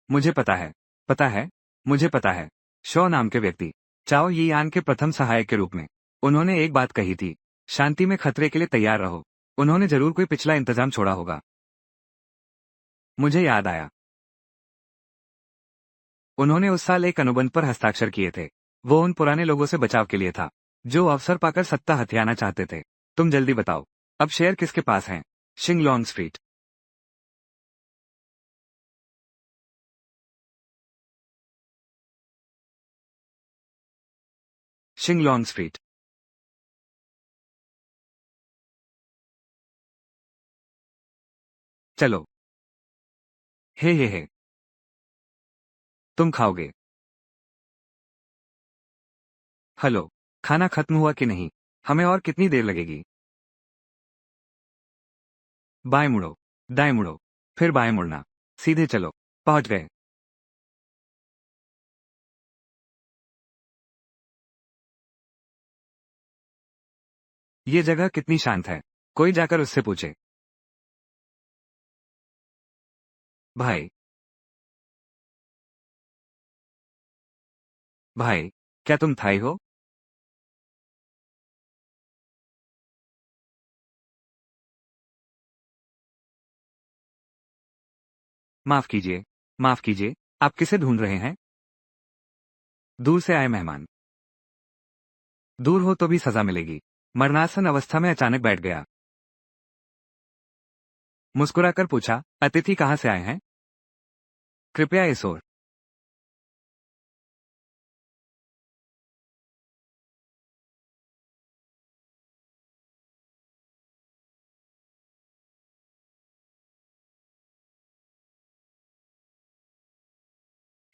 मुझे पता है। पता है। मुझे पता है। शो नाम के व्यक्ति चाओ यी आन के प्रथम सहायक के रूप में उन्होंने एक बात कही थी। शांति में खतरे के लिए तैयार रहो। उन्होंने जरूर कोई पिछला इंतजाम छोड़ा होगा। मुझे याद आया। उन्होंने उस साल एक अनुबंध पर हस्ताक्षर किए थे। वो उन पुराने लोगों से बचाव के लिए था जो अवसर पाकर सत्ता हथियाना चाहते थे। तुम जल्दी बताओ, अब शेयर किसके पास हैं? शिंगलोंग स्ट्रीट। शिंगलोंग स्ट्रीट। चलो। हे। तुम खाओगे? हेलो। खाना खत्म हुआ कि नहीं? हमें और कितनी देर लगेगी? बाएं मुड़ो। दाएं मुड़ो। फिर बाएं मुड़ना। सीधे चलो। पहुंच गए। ये जगह कितनी शांत है। कोई जाकर उससे पूछे। भाई। भाई। क्या तुम थाई हो? माफ कीजिए। माफ कीजिए। आप किसे ढूंढ रहे हैं? दूर से आए मेहमान। दूर हो तो भी सजा मिलेगी। मरणासन अवस्था में अचानक बैठ गया। मुस्कुराकर पूछा, अतिथि कहाँ से आए हैं? कृपया इस ओर।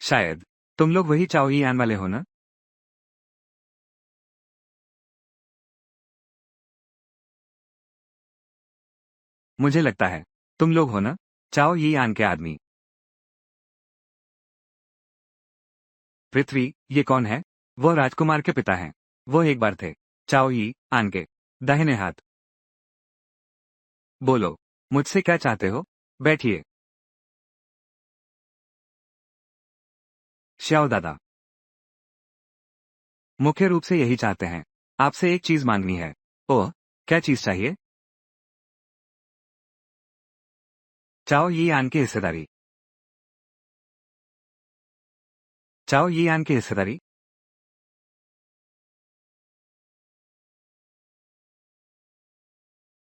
शायद तुम लोग वही चाओ ही आन वाले हो ना? मुझे लगता है तुम लोग हो ना? चाओ यी आन के आदमी। पृथ्वी, ये कौन है? वो राजकुमार के पिता हैं। वो एक बार थे चाओ यी आन के दाहिने हाथ। बोलो, मुझसे क्या चाहते हो? बैठिए। श्याओ दादा। मुख्य रूप से यही चाहते हैं। आपसे एक चीज मांगनी है। ओह। क्या चीज चाहिए? चाओ यी आन की हिस्सेदारी। चाओ यी आन की हिस्सेदारी।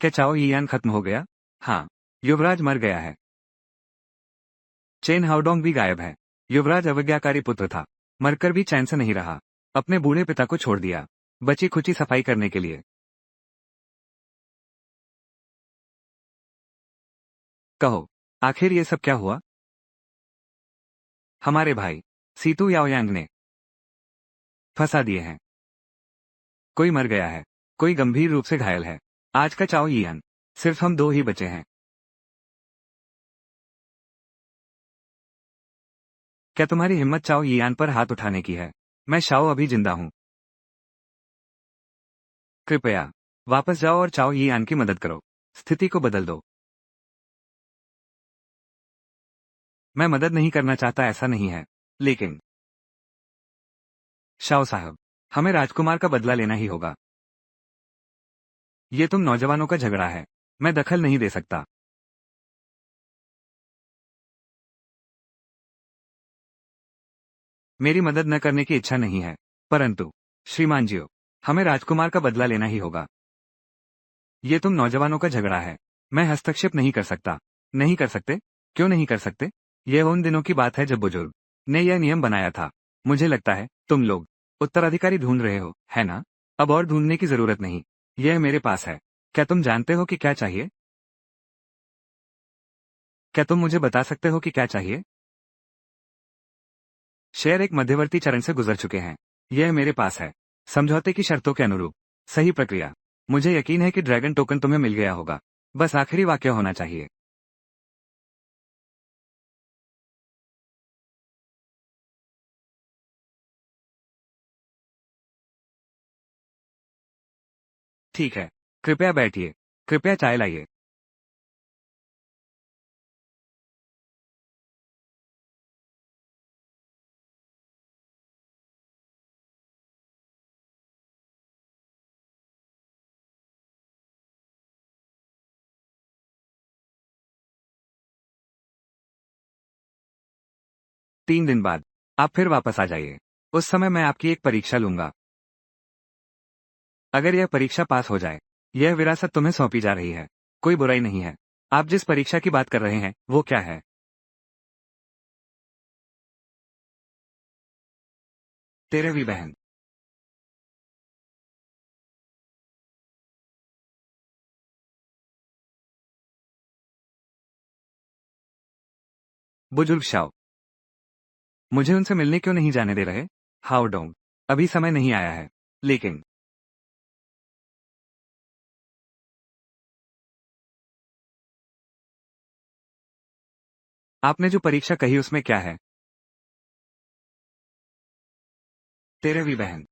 क्या चाओ यी आन खत्म हो गया? हाँ। युवराज मर गया है। चेन हाउडोंग भी गायब है। युवराज अवज्ञाकारी पुत्र था। मरकर भी चैन से नहीं रहा। अपने बूढ़े पिता को छोड़ दिया बची खुची सफाई करने के लिए। कहो, आखिर ये सब क्या हुआ? हमारे भाई सीतू याओयांग ने फंसा दिए हैं। कोई मर गया है। कोई गंभीर रूप से घायल है। आज का चाओ यियान सिर्फ हम दो ही बचे हैं। क्या तुम्हारी हिम्मत चाओ यियान पर हाथ उठाने की है? मैं शाओ अभी जिंदा हूं। कृपया वापस जाओ और चाओ यियान की मदद करो। स्थिति को बदल दो। मैं मदद नहीं करना चाहता, ऐसा नहीं है, लेकिन शाओ साहब, हमें राजकुमार का बदला लेना ही होगा। ये तुम नौजवानों का झगड़ा है। मैं दखल नहीं दे सकता। मेरी मदद न करने की इच्छा नहीं है, परंतु श्रीमान जीओ, हमें राजकुमार का बदला लेना ही होगा। ये तुम नौजवानों का झगड़ा है। मैं हस्तक्षेप नहीं कर सकता। नहीं कर सकते? क्यों नहीं कर सकते? यह उन दिनों की बात है जब बुजुर्ग ने यह नियम बनाया था। मुझे लगता है तुम लोग उत्तराधिकारी ढूंढ रहे हो, है ना? अब और ढूंढने की जरूरत नहीं। यह मेरे पास है। क्या तुम जानते हो कि क्या चाहिए? क्या तुम मुझे बता सकते हो कि क्या चाहिए? शेर एक मध्यवर्ती चरण से गुजर चुके हैं। यह मेरे पास है। समझौते की शर्तों के अनुरूप सही प्रक्रिया। मुझे यकीन है कि ड्रैगन टोकन तुम्हें मिल गया होगा। बस आखिरी वाक्य होना चाहिए। ठीक है। कृपया बैठिए। कृपया चाय लाइए। तीन दिन बाद आप फिर वापस आ जाइए। उस समय मैं आपकी एक परीक्षा लूंगा। अगर यह परीक्षा पास हो जाए, यह विरासत तुम्हें सौंपी जा रही है। कोई बुराई नहीं है। आप जिस परीक्षा की बात कर रहे हैं वो क्या है? तेरहवीं बहन। बुजुर्ग शाओ, मुझे उनसे मिलने क्यों नहीं जाने दे रहे? हाओ डोंग, अभी समय नहीं आया है। लेकिन आपने जो परीक्षा कही उसमें क्या है? तेरहवीं बहन।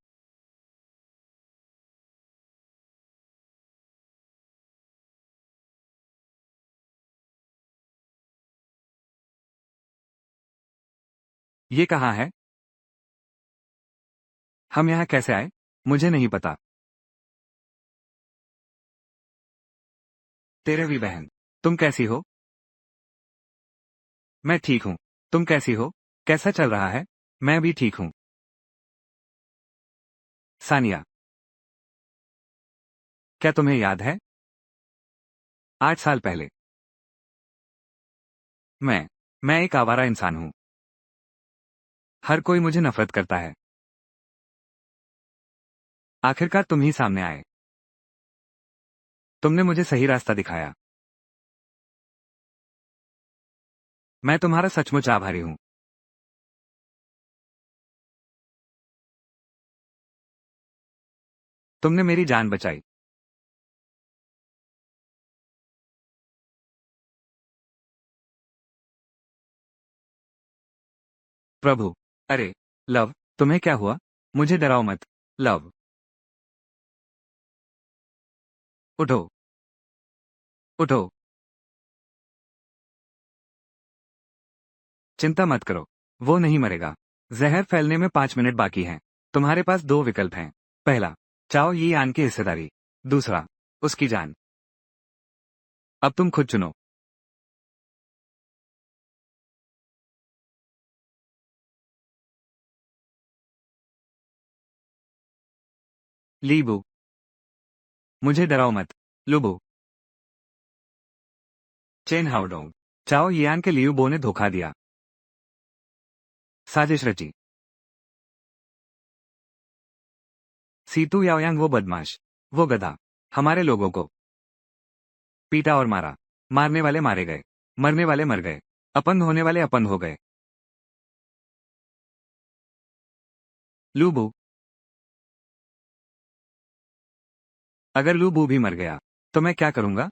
ये कहाँ है? हम यहाँ कैसे आए? मुझे नहीं पता। तेरहवीं बहन, तुम कैसी हो? मैं ठीक हूँ। तुम कैसी हो? कैसा चल रहा है? मैं भी ठीक हूँ। सानिया, क्या तुम्हें याद है? 8 साल पहले मैं मैं एक आवारा इंसान हूँ। हर कोई मुझे नफरत करता है। आखिरकार तुम ही सामने आए। तुमने मुझे सही रास्ता दिखाया। मैं तुम्हारा सचमुच आभारी हूँ। तुमने मेरी जान बचाई। प्रभु, अरे लव, तुम्हें क्या हुआ? मुझे डराओ मत। लव, उठो। उठो। चिंता मत करो। वो नहीं मरेगा। जहर फैलने में 5 मिनट बाकी हैं। तुम्हारे पास दो विकल्प हैं। पहला, चाओ ये आन की हिस्सेदारी। दूसरा, उसकी जान। अब तुम खुद चुनो। लीबू, मुझे डराओ मत। लुबू, चेन हाउडोंग, चाओ यान के लियू बो ने धोखा दिया। साजिश रची। सीतू याओयांग वो बदमाश, वो गधा, हमारे लोगों को पीटा और मारा। मारने वाले मारे गए। मरने वाले मर गए। अपंग होने वाले अपंग हो गए। लूबू, अगर लूबू भी मर गया तो मैं क्या करूंगा?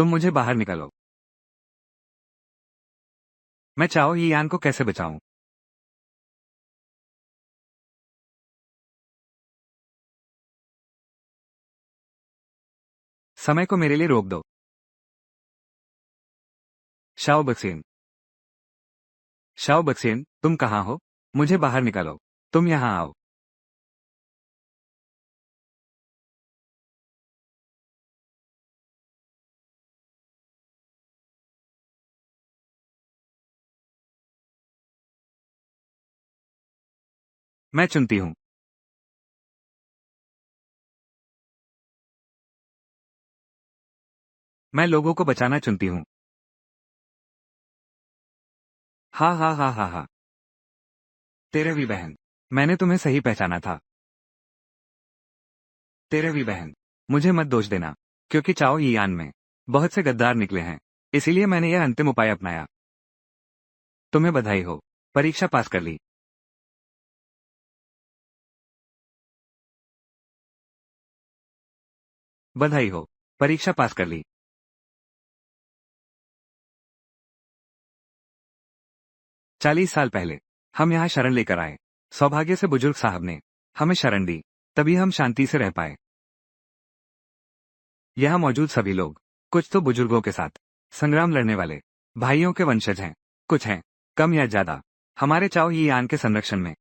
तुम मुझे बाहर निकालो। मैं चाओ यियान को कैसे बचाऊं? समय को मेरे लिए रोक दो। शाओ बक्सेन। शाओ बक्सेन, तुम कहाँ हो? मुझे बाहर निकालो। तुम यहाँ आओ। मैं चुनती हूँ। मैं लोगों को बचाना चुनती हूँ। हाँ हाँ हाँ हाँ हाँ। तेरे भी बहन। मैंने तुम्हें सही पहचाना था। तेरे भी बहन। मुझे मत दोष देना, क्योंकि चाओ यियान में बहुत से गद्दार निकले हैं, इसीलिए मैंने यह अंतिम उपाय अपनाया। तुम्हें बधाई हो, परीक्षा पास कर ली। बधाई हो, परीक्षा पास कर ली। 40 साल पहले हम यहाँ शरण लेकर आए। सौभाग्य से बुजुर्ग साहब ने हमें शरण दी, तभी हम शांति से रह पाए। यहाँ मौजूद सभी लोग कुछ तो बुजुर्गों के साथ संग्राम लड़ने वाले भाइयों के वंशज हैं, कुछ हैं कम या ज्यादा हमारे चाओ यियान के संरक्षण में।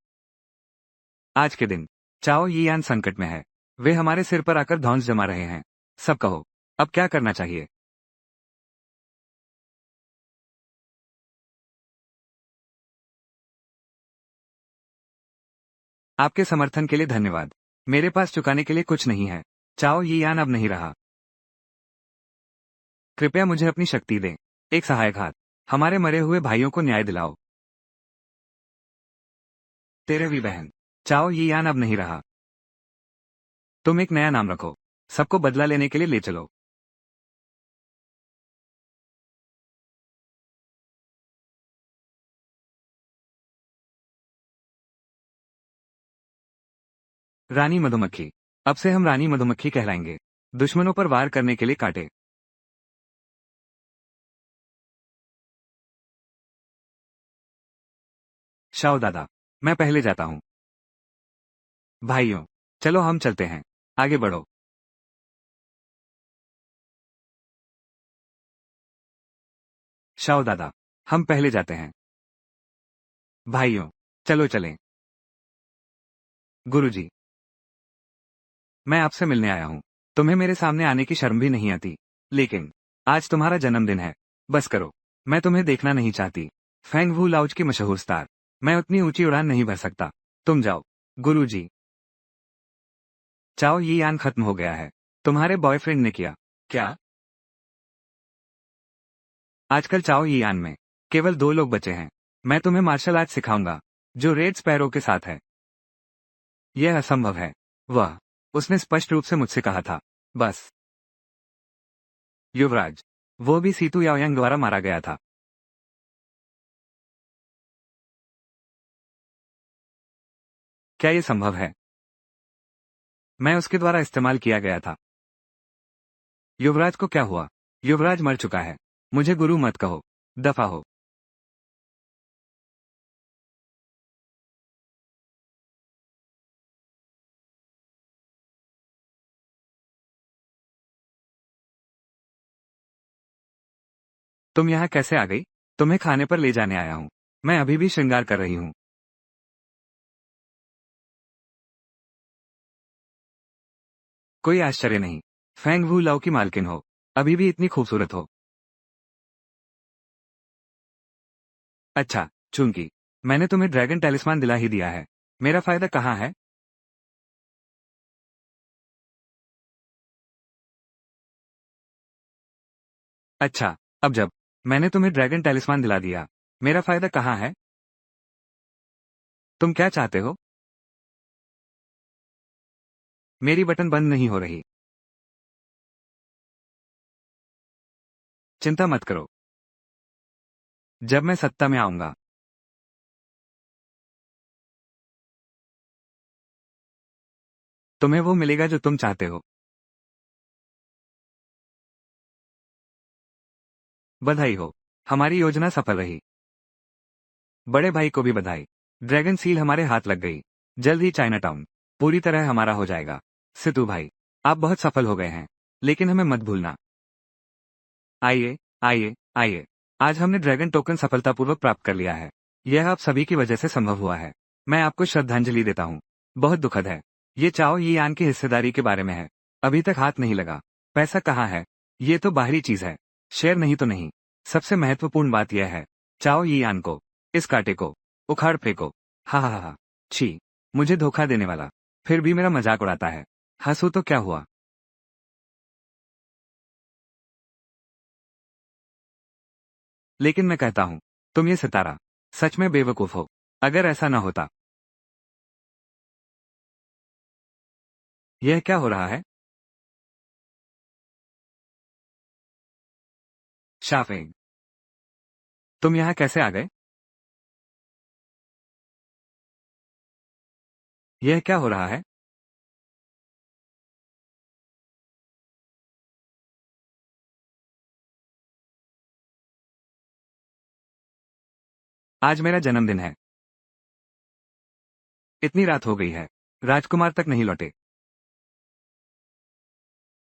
आज के दिन चाओ यियान संकट में है। वे हमारे सिर पर आकर धौंस जमा रहे हैं। सब कहो, अब क्या करना चाहिए? आपके समर्थन के लिए धन्यवाद। मेरे पास चुकाने के लिए कुछ नहीं है। चाओ यियान अब नहीं रहा। कृपया मुझे अपनी शक्ति दें। एक सहायक हाथ। हमारे मरे हुए भाइयों को न्याय दिलाओ। तेरे भी बहन। चाओ यियान अब नहीं रहा। तुम एक नया नाम रखो। सबको बदला लेने के लिए ले चलो। रानी मधुमक्खी। अब से हम रानी मधुमक्खी कहलाएंगे। दुश्मनों पर वार करने के लिए कांटे। शाओ दादा, मैं पहले जाता हूँ। भाइयों, चलो हम चलते हैं। आगे बढ़ो। शाओ दादा, हम पहले जाते हैं। भाइयों, चलो चलें। गुरुजी, मैं आपसे मिलने आया हूँ। तुम्हें मेरे सामने आने की शर्म भी नहीं आती। लेकिन आज तुम्हारा जन्मदिन है। बस करो। मैं तुम्हें देखना नहीं चाहती। फेंग वू लाउज की मशहूर स्टार। मैं उतनी ऊंची उड़ान नहीं भर सकता। तुम जाओ। गुरुजी, चाओ यियान खत्म हो गया है। तुम्हारे बॉयफ्रेंड ने किया। क्या? आजकल चाओ यियान में केवल 2 लोग बचे हैं। मैं तुम्हें मार्शल आर्ट सिखाऊंगा, जो रेड स्पैरो के साथ है। यह असंभव है। वह उसने स्पष्ट रूप से मुझसे कहा था। बस। युवराज, वो भी सीतू याओयांग द्वारा मारा गया था। क्या ये संभव है? मैं उसके द्वारा इस्तेमाल किया गया था। युवराज को क्या हुआ? युवराज मर चुका है। मुझे गुरु मत कहो। दफा हो। तुम यहाँ कैसे आ गई? तुम्हें खाने पर ले जाने आया हूँ। मैं अभी भी श्रृंगार कर रही हूँ। कोई आश्चर्य नहीं। फेंग वू लाओ की मालकिन हो। अभी भी इतनी खूबसूरत हो। अच्छा, चूंकि मैंने तुम्हें ड्रैगन टेलिस्मान दिला ही दिया है, मेरा फायदा कहाँ है? अच्छा, अब जब मैंने तुम्हें ड्रैगन टेलिस्मान दिला दिया, मेरा फायदा कहाँ है? तुम क्या चाहते हो? मेरी बटन बंद नहीं हो रही। चिंता मत करो। जब मैं सत्ता में आऊंगा, तुम्हें वो मिलेगा जो तुम चाहते हो। बधाई हो, हमारी योजना सफल रही। बड़े भाई को भी बधाई। ड्रैगन सील हमारे हाथ लग गई। जल्द ही चाइना टाउन पूरी तरह हमारा हो जाएगा। सितू भाई, आप बहुत सफल हो गए हैं, लेकिन हमें मत भूलना। आइए, आइए, आइए। आज हमने ड्रैगन टोकन सफलतापूर्वक प्राप्त कर लिया है। यह आप सभी की वजह से संभव हुआ है। मैं आपको श्रद्धांजलि देता हूँ। बहुत दुखद है। ये चाओ यी आन की हिस्सेदारी के बारे में है। अभी तक हाथ नहीं लगा। पैसा कहाँ है? ये तो बाहरी चीज है। शेयर नहीं तो नहीं। सबसे महत्वपूर्ण बात यह है, चाओ यी आन को, इस कांटे को, उखाड़ फेंको। हा हा हा हा। छी, मुझे धोखा देने वाला। फिर भी मेरा मजाक उड़ाता है। हंसू तो क्या हुआ? लेकिन मैं कहता हूँ, तुम ये सितारा सच में बेवकूफ हो। अगर ऐसा न होता। यह क्या हो रहा है? शाफिंग, तुम यहाँ कैसे आ गए? यह क्या हो रहा है? आज मेरा जन्मदिन है। इतनी रात हो गई है। राजकुमार तक नहीं लौटे।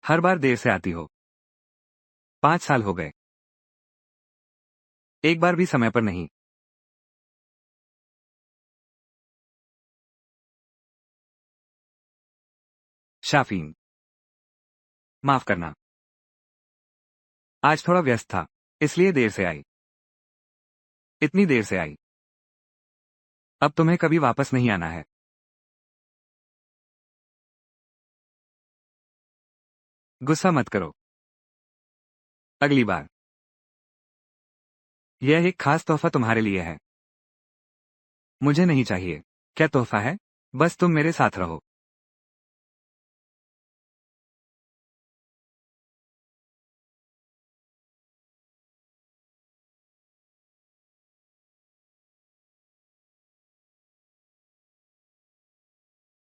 हर बार देर से आती हो। 5 साल हो गए। एक बार भी समय पर नहीं। शाफीन, माफ करना। आज थोड़ा व्यस्त था, इसलिए देर से आई। इतनी देर से आई। अब तुम्हें कभी वापस नहीं आना है। गुस्सा मत करो। अगली बार। यह एक खास तोहफा तुम्हारे लिए है। मुझे नहीं चाहिए। क्या तोहफा है? बस तुम मेरे साथ रहो।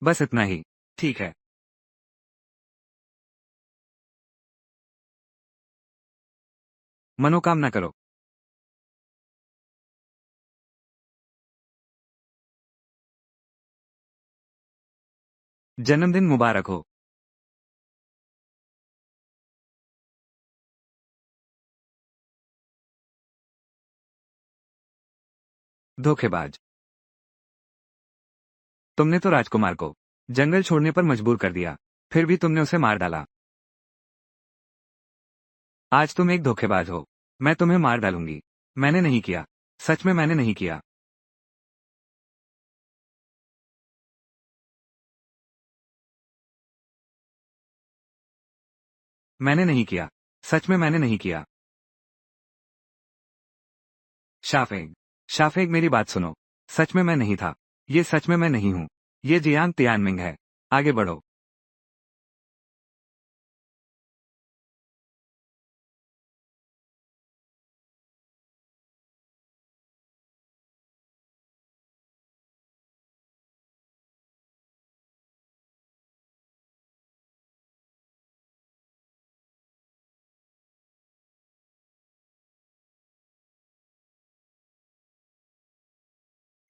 बस इतना ही। ठीक है। मनोकामना करो। जन्मदिन मुबारक हो। धोखेबाज, तुमने तो राजकुमार को जंगल छोड़ने पर मजबूर कर दिया, फिर भी तुमने उसे मार डाला। आज तुम एक धोखेबाज हो। मैं तुम्हें मार डालूंगी। मैंने नहीं किया। सच में मैंने नहीं किया। मैंने नहीं किया। सच में मैंने नहीं किया। शाफेग, शाफेग मेरी बात सुनो। सच में मैं नहीं था। ये सच में मैं नहीं हूँ। ये जियांग तियानमिंग है। आगे बढ़ो।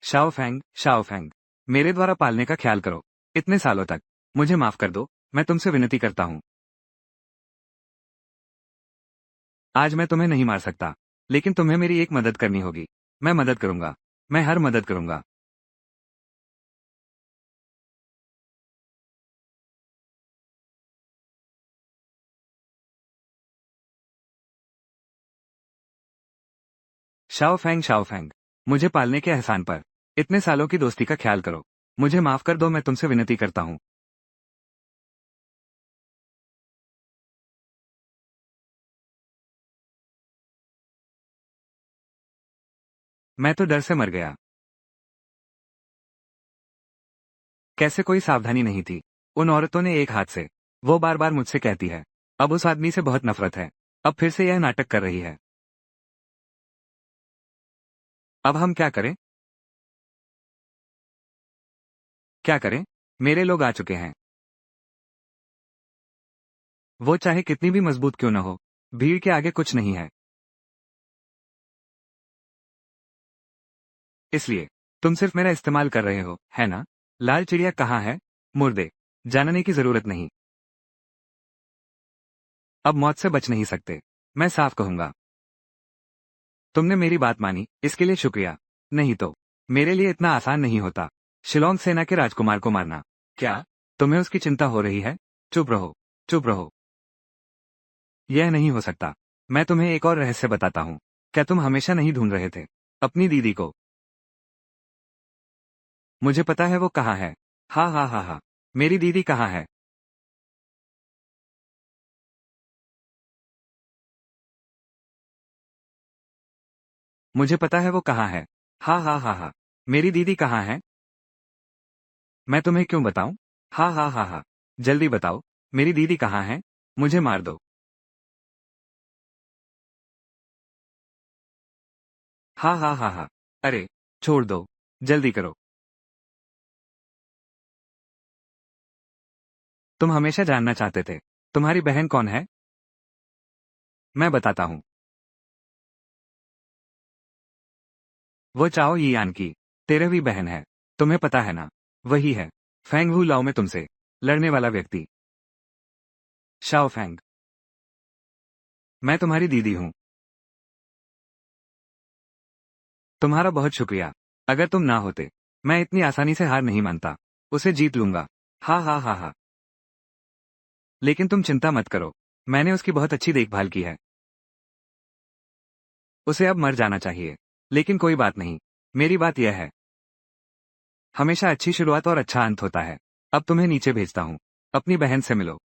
शाओफैंग, शाओफैंग, मेरे द्वारा पालने का ख्याल करो। इतने सालों तक। मुझे माफ कर दो। मैं तुमसे विनती करता हूँ। आज मैं तुम्हें नहीं मार सकता, लेकिन तुम्हें मेरी एक मदद करनी होगी। मैं मदद करूंगा। मैं हर मदद करूंगा। शाओफैंग, शाओफैंग, मुझे पालने के एहसान पर इतने सालों की दोस्ती का ख्याल करो। मुझे माफ कर दो। मैं तुमसे विनती करता हूँ। मैं तो डर से मर गया। कैसे कोई सावधानी नहीं थी। उन औरतों ने एक हाथ से। वो बार बार मुझसे कहती है। अब उस आदमी से बहुत नफरत है। अब फिर से यह नाटक कर रही है। अब हम क्या करें? क्या करें? मेरे लोग आ चुके हैं। वो चाहे कितनी भी मजबूत क्यों न हो, भीड़ के आगे कुछ नहीं है। इसलिए तुम सिर्फ मेरा इस्तेमाल कर रहे हो, है ना? लाल चिड़िया कहाँ है? मुर्दे। जानने की जरूरत नहीं। अब मौत से बच नहीं सकते। मैं साफ कहूंगा। तुमने मेरी बात मानी, इसके लिए शुक्रिया। नहीं तो मेरे लिए इतना आसान नहीं होता शिलोंग सेना के राजकुमार को मारना। क्या तुम्हें उसकी चिंता हो रही है? चुप रहो, चुप रहो। यह नहीं हो सकता। मैं तुम्हें एक और रहस्य बताता हूँ। क्या तुम हमेशा नहीं ढूंढ रहे थे अपनी दीदी को? मुझे पता है वो कहाँ है। हाँ हाँ हाँ हाँ। मेरी दीदी कहाँ है? मुझे पता है वो कहाँ है। हाँ हाँ हाँ हाँ। मेरी दीदी कहाँ है? मैं तुम्हें क्यों बताऊं? हाँ हाँ हाँ हाँ। जल्दी बताओ। मेरी दीदी कहाँ है? मुझे मार दो। हाँ हाँ हाँ हाँ। अरे छोड़ दो, जल्दी करो। तुम हमेशा जानना चाहते थे तुम्हारी बहन कौन है? मैं बताता हूँ। वो चाओ यियान की 13वीं बहन है। तुम्हें पता है ना? वही है फैंग वू लाओ में तुमसे लड़ने वाला व्यक्ति। Shao Fang. मैं तुम्हारी दीदी हूँ। तुम्हारा बहुत शुक्रिया। अगर तुम ना होते मैं इतनी आसानी से हार नहीं मानता। उसे जीत लूंगा। हाँ हाँ हाँ हाँ। लेकिन तुम चिंता मत करो। मैंने उसकी बहुत अच्छी देखभाल की है। उसे अब मर जाना चाहिए। लेकिन कोई बात नहीं। मेरी बात यह है, हमेशा अच्छी शुरुआत और अच्छा अंत होता है। अब तुम्हें नीचे भेजता हूँ। अपनी बहन से मिलो।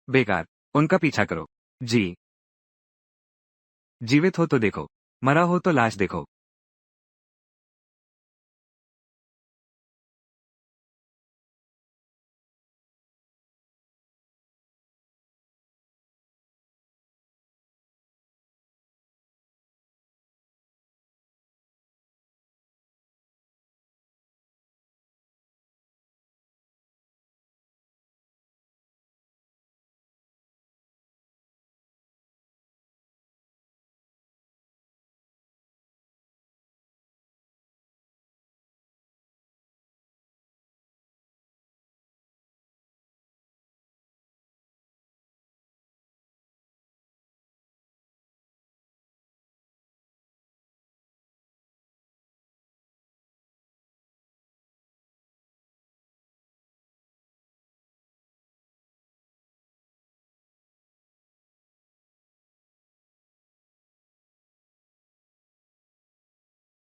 बेकार। उनका पीछा करो। जी। जीवित हो तो देखो, मरा हो तो लाश देखो।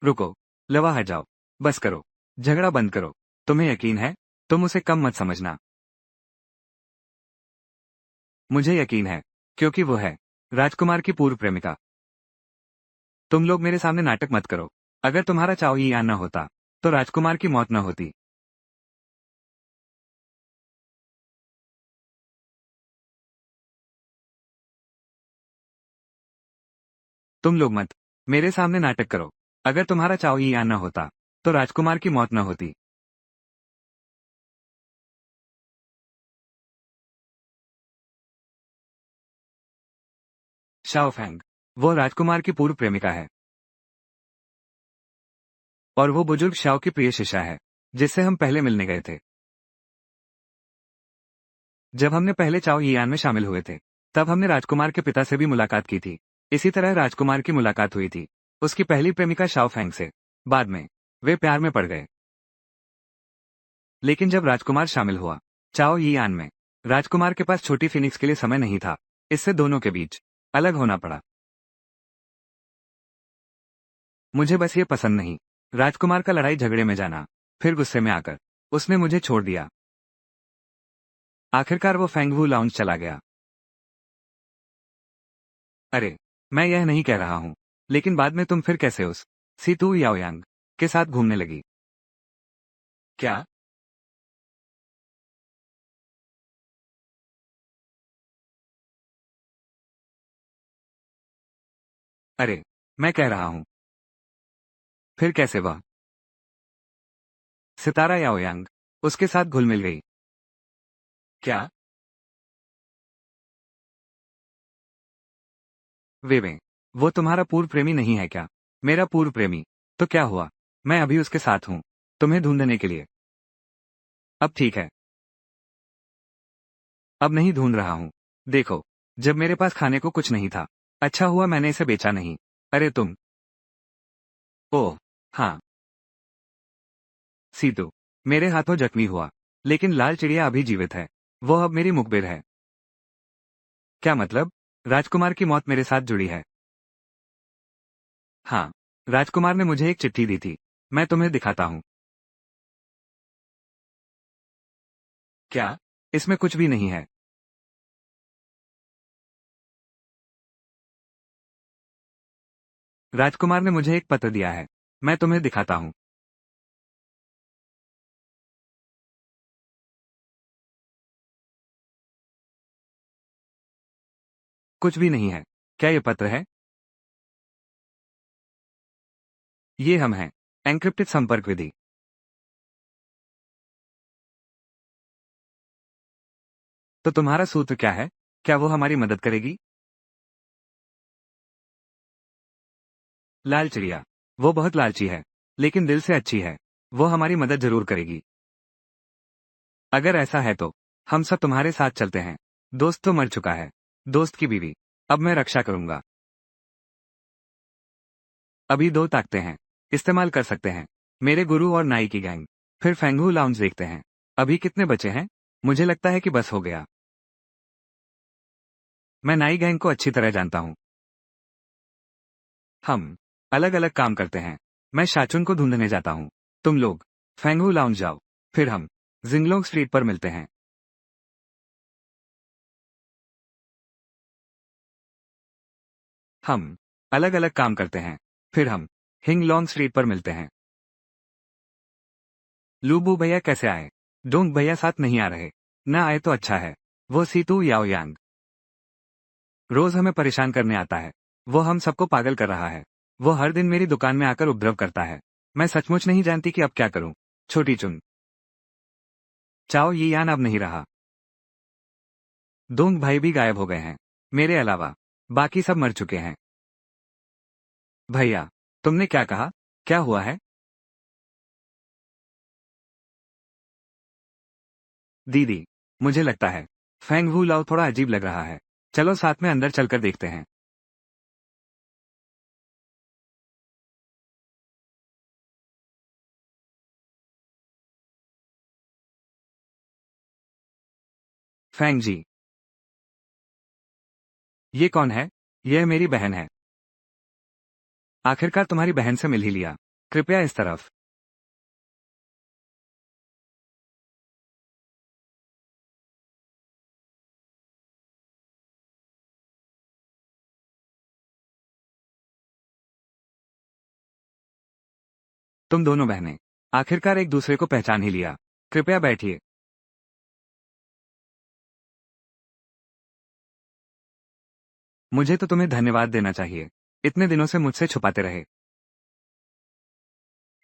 रुको। लवा हटाओ। बस करो। झगड़ा बंद करो। तुम्हें यकीन है? तुम उसे कम मत समझना। मुझे यकीन है। क्योंकि वो है राजकुमार की पूर्व प्रेमिका। तुम लोग मेरे सामने नाटक मत करो। अगर तुम्हारा चाओ ये आना होता तो राजकुमार की मौत न होती। तुम लोग मत मेरे सामने नाटक करो। अगर तुम्हारा चाओ ये आना होता तो राजकुमार की मौत न होती। Shao Fang. वो राजकुमार की पूर्व प्रेमिका है। और वो बुजुर्ग शाओ की प्रिय शिष्या है जिससे हम पहले मिलने गए थे। जब हमने पहले चाओ यियान में शामिल हुए थे तब हमने राजकुमार के पिता से भी मुलाकात की थी। इसी तरह राजकुमार की मुलाकात हुई थी उसकी पहली प्रेमिका शाओ फैंग से। बाद में वे प्यार में पड़ गए। लेकिन जब राजकुमार शामिल हुआ चाओ यियान में, राजकुमार के पास छोटी फिनिक्स के लिए समय नहीं था। इससे दोनों के बीच अलग होना पड़ा। मुझे बस ये पसंद नहीं। राजकुमार का लड़ाई झगड़े में जाना। फिर गुस्से में आकर उसने मुझे छोड़ दिया। आखिरकार वो फेंगवू लाउंज चला गया। अरे मैं यह नहीं कह रहा हूँ। लेकिन बाद में तुम फिर कैसे उस सीतू याओयांग के साथ घूमने लगी? क्या? अरे मैं कह रहा हूँ, फिर कैसे वह सितारा याओयांग उसके साथ घुल मिल गई? क्या? वे वो तुम्हारा पूर्व प्रेमी नहीं है क्या? मेरा पूर्व प्रेमी? तो क्या हुआ? मैं अभी उसके साथ हूँ, तुम्हें ढूंढने के लिए। अब ठीक है। अब नहीं ढूंढ रहा हूँ। देखो, जब मेरे पास खाने को कुछ नहीं था, अच्छा हुआ मैंने इसे बेचा नहीं। अरे तुम। ओह। हाँ। सीतू। मेरे हाथों जख्मी हुआ, लेकिन लाल चिड़िया अभी जीवित है। वो अब मेरी मुखबिर है। क्या मतलब? राजकुमार की मौत मेरे साथ जुड़ी है? हाँ। राजकुमार ने मुझे एक चिट्ठी दी थी। मैं तुम्हें दिखाता हूँ। क्या? इसमें कुछ भी नहीं है। राजकुमार ने मुझे एक पत्र दिया है। मैं तुम्हें दिखाता हूँ। कुछ भी नहीं है। क्या ये पत्र है? ये हम हैं। एन्क्रिप्टेड संपर्क विधि। तो तुम्हारा सूत्र क्या है? क्या वो हमारी मदद करेगी? लाल चिड़िया। वो बहुत लालची है, लेकिन दिल से अच्छी है। वो हमारी मदद जरूर करेगी। अगर ऐसा है तो हम सब तुम्हारे साथ चलते हैं। दोस्त तो मर चुका है। दोस्त की बीवी। अब मैं रक्षा करूंगा। अभी दो ताकते हैं। इस्तेमाल कर सकते हैं। मेरे गुरु और नाई की गैंग। फिर फेंगू लाउंज देखते हैं। अभी कितने बचे हैं? मुझे लगता है कि बस हो गया। मैं नाई गैंग को अच्छी तरह जानता हूँ। हम अलग अलग काम करते हैं। मैं शाचुन को ढूंढने जाता हूँ। तुम लोग फेंगू लाउंज जाओ। फिर हम जिंगलोंग स्ट्रीट पर मिलते हैं। हम अलग अलग काम करते हैं। फिर हम हिंगलोंग स्ट्रीट पर मिलते हैं। लूबू भैया कैसे आए? डोंग भैया साथ नहीं आ रहे। न आए तो अच्छा है। वो सीतू याओ यांग रोज हमें परेशान करने आता है। वो हम सबको पागल कर रहा है। वो हर दिन मेरी दुकान में आकर उपद्रव करता है। मैं सचमुच नहीं जानती कि अब क्या करूं। छोटी चुन। चाओ ये यान अब नहीं रहा। डोंग भाई भी गायब हो गए हैं। मेरे अलावा बाकी सब मर चुके हैं। भैया, तुमने क्या कहा? क्या हुआ है? दीदी, मुझे लगता है फेंग वू लाओ थोड़ा अजीब लग रहा है। चलो साथ में अंदर चलकर देखते हैं। फैंग जी। ये कौन है? यह मेरी बहन है। आखिरकार तुम्हारी बहन से मिल ही लिया। कृपया इस तरफ। तुम दोनों बहनें आखिरकार एक दूसरे को पहचान ही लिया। कृपया बैठिए। मुझे तो तुम्हें धन्यवाद देना चाहिए। इतने दिनों से मुझसे छुपाते रहे।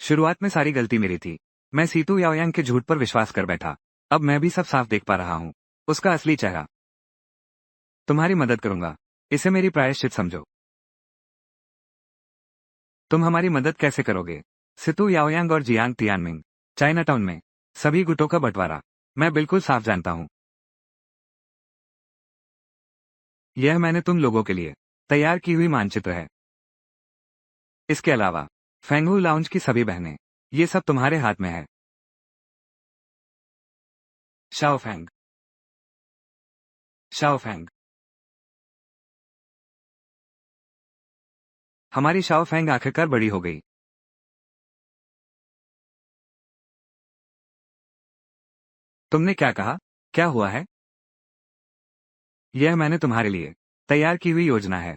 शुरुआत में सारी गलती मेरी थी। मैं सीतू याओयांग के झूठ पर विश्वास कर बैठा। अब मैं भी सब साफ देख पा रहा हूँ। उसका असली चेहरा। तुम्हारी मदद करूंगा। इसे मेरी प्रायश्चित समझो। तुम हमारी मदद कैसे करोगे? सितु याओयांग और जियांग तियानमिंग। चाइनाटाउन में सभी गुटों का बंटवारा। मैं बिल्कुल साफ जानता हूँ। यह मैंने तुम लोगों के लिए तैयार की हुई मानचित्र है। इसके अलावा फेंगू लाउंज की सभी बहनें। ये सब तुम्हारे हाथ में है। शाओफैंग। शाओफैंग। हमारी शाओफैंग आखिरकार बड़ी हो गई। तुमने क्या कहा? क्या हुआ है? यह मैंने तुम्हारे लिए तैयार की हुई योजना है।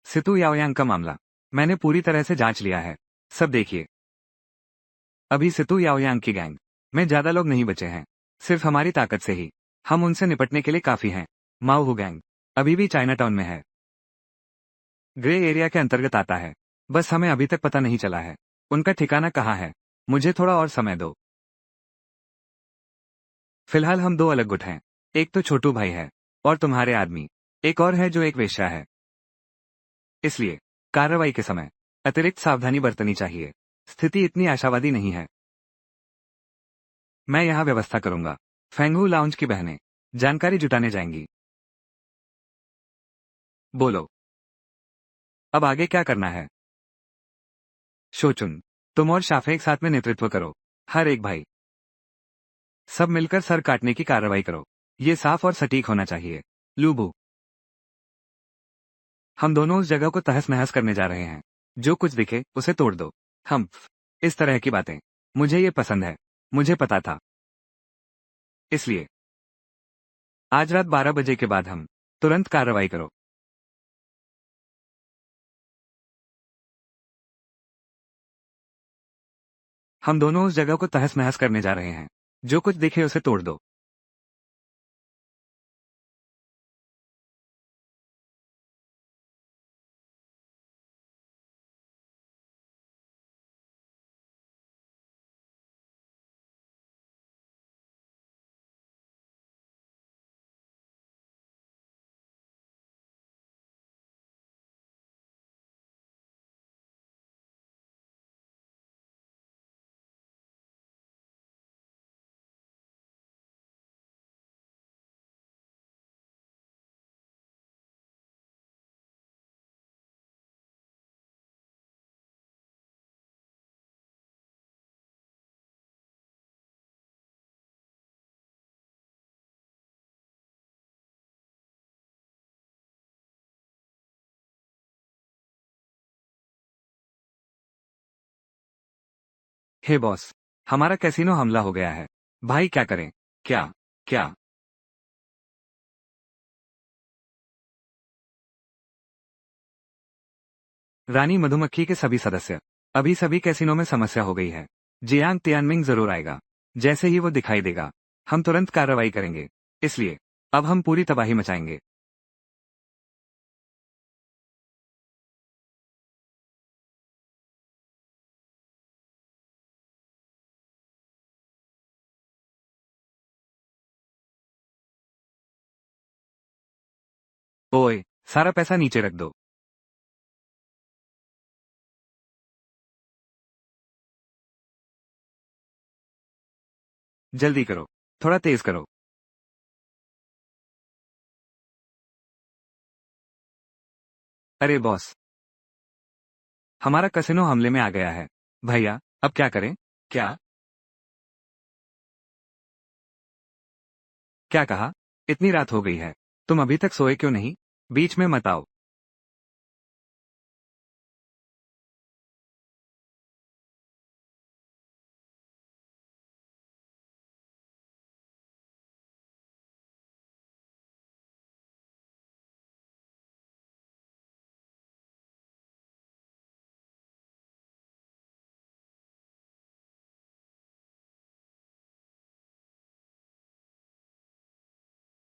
सितु याओयांग का मामला मैंने पूरी तरह से जांच लिया है। सब देखिए। अभी सितु याओयांग की गैंग में ज्यादा लोग नहीं बचे हैं। सिर्फ हमारी ताकत से ही हम उनसे निपटने के लिए काफी हैं। माओ गैंग अभी भी चाइनाटाउन में है। ग्रे एरिया के अंतर्गत आता है। बस हमें अभी तक पता नहीं चला है उनका ठिकाना कहाँ है। मुझे थोड़ा और समय दो। फिलहाल हम दो अलग गुट हैं। एक तो छोटू भाई है और तुम्हारे आदमी। एक और है जो एक वेश्या है। इसलिए कार्रवाई के समय अतिरिक्त सावधानी बरतनी चाहिए। स्थिति इतनी आशावादी नहीं है। मैं यहाँ व्यवस्था करूंगा। फेंगू लाउंज की बहनें जानकारी जुटाने जाएंगी। बोलो, अब आगे क्या करना है? शोचुन, तुम और शाफे एक साथ में नेतृत्व करो। हर एक भाई, सब मिलकर सर काटने की कार्रवाई करो। ये साफ और सटीक होना चाहिए। लूबू, हम दोनों उस जगह को तहस नहस करने जा रहे हैं। जो कुछ दिखे उसे तोड़ दो। हम इस तरह की बातें, मुझे ये पसंद है। मुझे पता था। इसलिए आज रात 12 बजे के बाद हम तुरंत कार्रवाई करो। हम दोनों उस जगह को तहस नहस करने जा रहे हैं। जो कुछ दिखे उसे तोड़ दो। हे बॉस, हमारा कैसीनो हमला हो गया है। भाई क्या करें? क्या क्या रानी मधुमक्खी के सभी सदस्य, अभी सभी कैसीनो में समस्या हो गई है। जियांग तियानमिंग जरूर आएगा। जैसे ही वो दिखाई देगा, हम तुरंत कार्रवाई करेंगे। इसलिए अब हम पूरी तबाही मचाएंगे। ओए, सारा पैसा नीचे रख दो। जल्दी करो, थोड़ा तेज करो। अरे बॉस, हमारा कैसीनो हमले में आ गया है। भैया, अब क्या करें? क्या क्या कहा? इतनी रात हो गई है, तुम अभी तक सोए क्यों नहीं? बीच में मत आओ।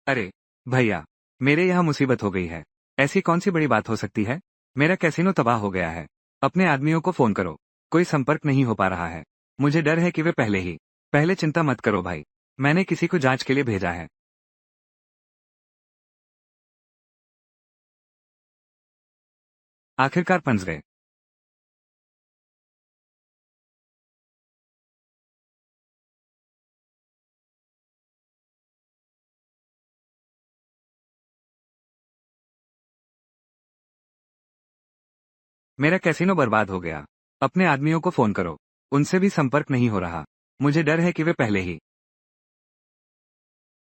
अरे भैया, मेरे यहाँ मुसीबत हो गई है। ऐसी कौन सी बड़ी बात हो सकती है? मेरा कैसीनो तबाह हो गया है। अपने आदमियों को फोन करो। कोई संपर्क नहीं हो पा रहा है। मुझे डर है कि वे पहले चिंता मत करो भाई। मैंने किसी को जांच के लिए भेजा है। आखिरकार फंस गए। मेरा कैसीनो बर्बाद हो गया। अपने आदमियों को फोन करो। उनसे भी संपर्क नहीं हो रहा। मुझे डर है कि वे पहले ही।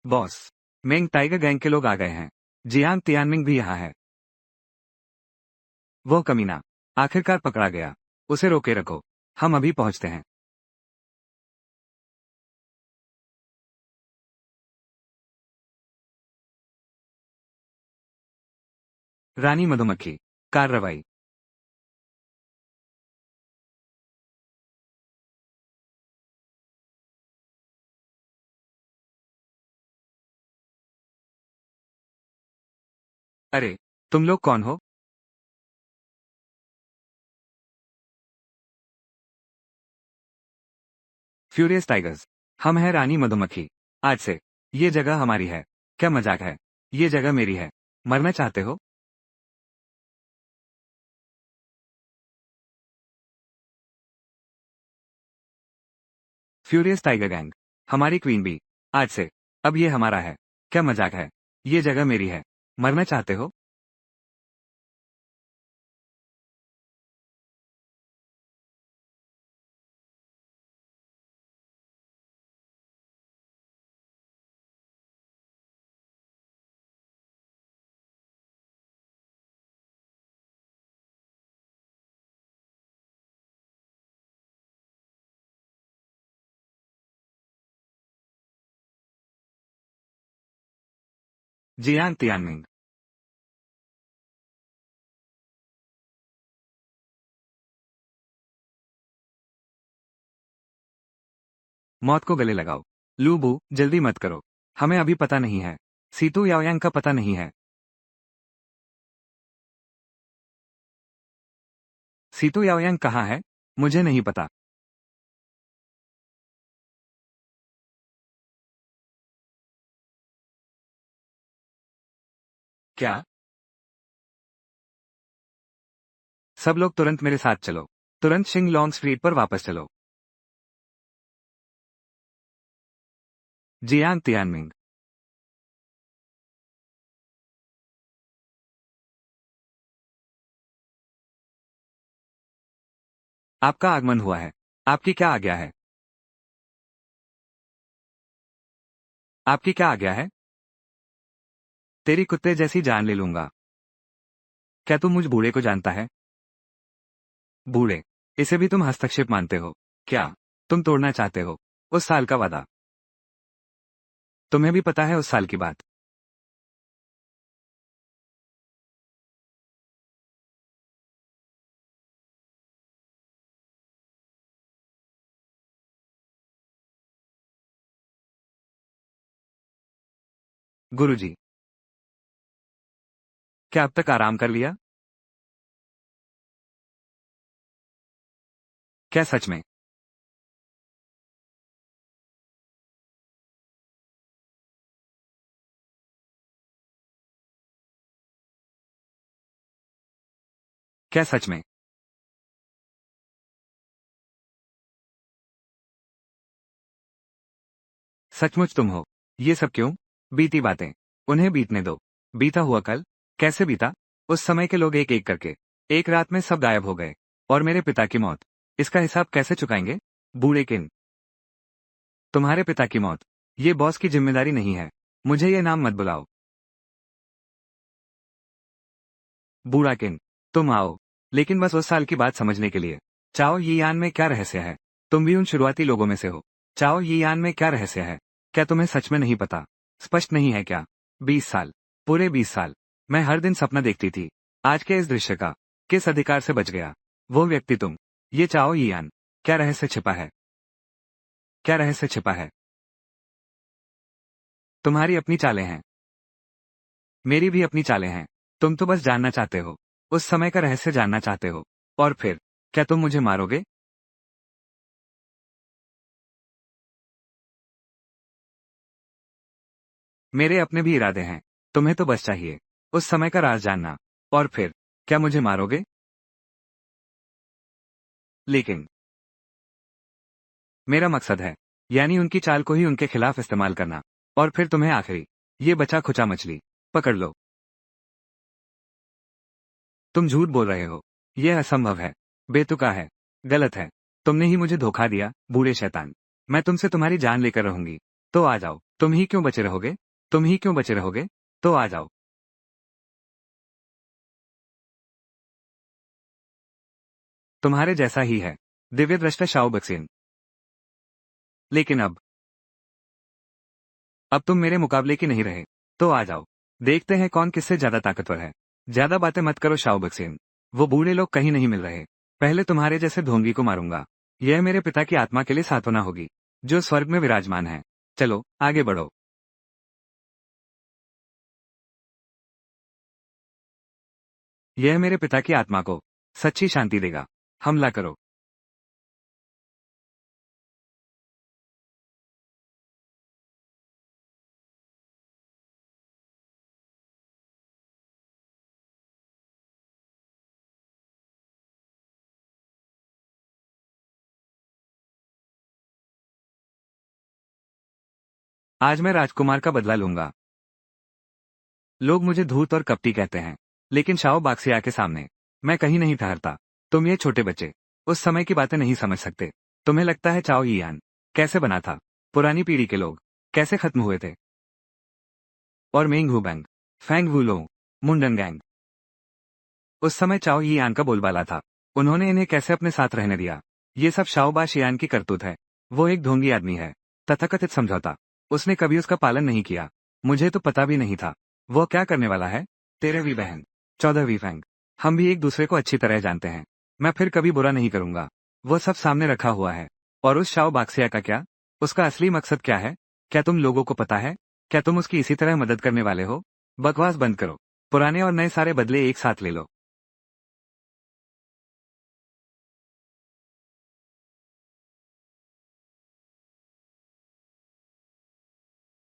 बॉस, मेंग टाइगर गैंग के लोग आ गए हैं। जियांग तियानमिंग भी यहाँ है। वो कमीना आखिरकार पकड़ा गया। उसे रोके रखो। हम अभी पहुंचते हैं। रानी मधुमक्खी, कार्रवाई। अरे, तुम लोग कौन हो? Furious tigers. हम हैं रानी मधुमक्खी। आज से ये जगह हमारी है। क्या मजाक है? ये जगह मेरी है। मरना चाहते हो? फ्यूरियस टाइगर गैंग, हमारी क्वीन बी, आज से अब ये हमारा है। क्या मजाक है? ये जगह मेरी है। मरना चाहते हो? जियांग तियानमिंग, मौत को गले लगाओ। लूबू, जल्दी मत करो। हमें अभी पता नहीं है। सीतू याओयांग का पता नहीं है। सीतू याओयांग कहाँ है? मुझे नहीं पता। क्या? सब लोग तुरंत मेरे साथ चलो। तुरंत शिंग लॉन्ग स्ट्रीट पर वापस चलो। जियांग तियानमिंग, आपका आगमन हुआ है। आपकी क्या आज्ञा है? आपकी क्या आज्ञा है? तेरी कुत्ते जैसी जान ले लूंगा। क्या तू मुझ बूढ़े को जानता है? बूढ़े, इसे भी तुम हस्तक्षेप मानते हो? क्या तुम तोड़ना चाहते हो उस साल का वादा? तुम्हें भी पता है उस साल की बात? गुरुजी, क्या अब तक आराम कर लिया? क्या सच में? क्या सच में? सचमुच तुम हो? ये सब क्यों? बीती बातें उन्हें बीतने दो। बीता हुआ कल कैसे बीता? उस समय के लोग एक एक करके एक रात में सब गायब हो गए। और मेरे पिता की मौत, इसका हिसाब कैसे चुकाएंगे? बूढ़े किन, तुम्हारे पिता की मौत, ये बॉस की जिम्मेदारी नहीं है। मुझे ये नाम मत बुलाओ। बूढ़ा किन, तुम आओ, लेकिन बस उस साल की बात समझने के लिए। चाओ यियान में क्या रहस्य है? तुम भी उन शुरुआती लोगों में से हो। चाओ यियान में क्या रहस्य है? क्या तुम्हें सच में नहीं पता? स्पष्ट नहीं है क्या? 20 साल, पूरे 20 साल, मैं हर दिन सपना देखती थी। आज के इस दृश्य का किस अधिकार से बच गया? वो व्यक्ति तुम, ये चाओ यियान, क्या रहस्य छिपा है? क्या रहस्य छिपा है? तुम्हारी अपनी चालें हैं। मेरी भी अपनी चालें हैं। तुम तो बस जानना चाहते हो, उस समय का रहस्य जानना चाहते हो। और फिर क्या तुम मुझे मारोगे? मेरे अपने भी इरादे हैं। तुम्हें तो बस चाहिए उस समय का राज जानना। और फिर क्या मुझे मारोगे? लेकिन मेरा मकसद है, यानी उनकी चाल को ही उनके खिलाफ इस्तेमाल करना। और फिर तुम्हें आखिरी ये बचा खुचा मछली पकड़ लो। तुम झूठ बोल रहे हो। यह असंभव है। बेतुका है। गलत है। तुमने ही मुझे धोखा दिया, बूढ़े शैतान। मैं तुमसे तुम्हारी जान लेकर रहूंगी। तो आ जाओ। तुम ही क्यों बचे रहोगे? तुम ही क्यों बचे रहोगे? तो आ जाओ। तुम्हारे जैसा ही है, दिव्य दृष्टा शाओ बक्सिन। लेकिन अब तुम मेरे मुकाबले की नहीं रहे। तो आ जाओ। देखते हैं कौन किससे ज्यादा ताकतवर है। ज्यादा बातें मत करो शाओ बक्सिन। वो बूढ़े लोग कहीं नहीं मिल रहे। पहले तुम्हारे जैसे ढोंगी को मारूंगा। यह मेरे पिता की आत्मा के लिए सांत्वना होगी, जो स्वर्ग में विराजमान है। चलो आगे बढ़ो। यह मेरे पिता की आत्मा को सच्ची शांति देगा। हमला करो। आज मैं राजकुमार का बदला लूंगा। लोग मुझे धूर्त और कपटी कहते हैं, लेकिन शाओ बाक्सिया के सामने मैं कहीं नहीं ठहरता। तुम ये छोटे बच्चे उस समय की बातें नहीं समझ सकते। तुम्हें लगता है चाओ यियान कैसे बना था? पुरानी पीढ़ी के लोग कैसे खत्म हुए थे? और मेंग हुबैंग, फैंग वुलो, मुंडन गैंग, उस समय चाओ यियान का बोलबाला था। उन्होंने इन्हें कैसे अपने साथ रहने दिया? ये सब शाओबा शियान की करतूत है। वो एक ढोंगी आदमी है। तथाकथित समझौता, उसने कभी उसका पालन नहीं किया। मुझे तो पता भी नहीं था वो क्या करने वाला है। 13वीं बहन, 14वीं फैंग, हम भी एक दूसरे को अच्छी तरह जानते हैं। मैं फिर कभी बुरा नहीं करूंगा। वो सब सामने रखा हुआ है। और उस शाओ बाक्सिया का क्या? उसका असली मकसद क्या है? क्या तुम लोगों को पता है? क्या तुम उसकी इसी तरह मदद करने वाले हो? बकवास बंद करो। पुराने और नए सारे बदले एक साथ ले लो।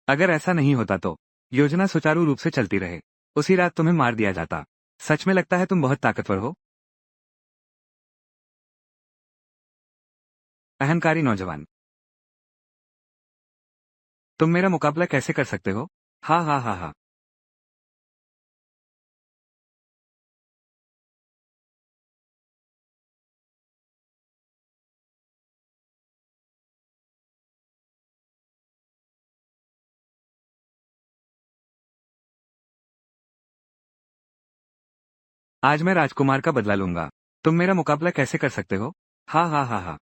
अगर ऐसा नहीं होता तो योजना सुचारू रूप से चलती रहे। उसी रात तुम्हें मार दिया जाता। सच में लगता है तुम बहुत ताकतवर हो? अहंकारी नौजवान, तुम मेरा मुकाबला कैसे कर सकते हो? हाँ हाँ हाँ हाँ। आज मैं राजकुमार का बदला लूंगा। तुम मेरा मुकाबला कैसे कर सकते हो? हाँ हाँ हाँ हाँ।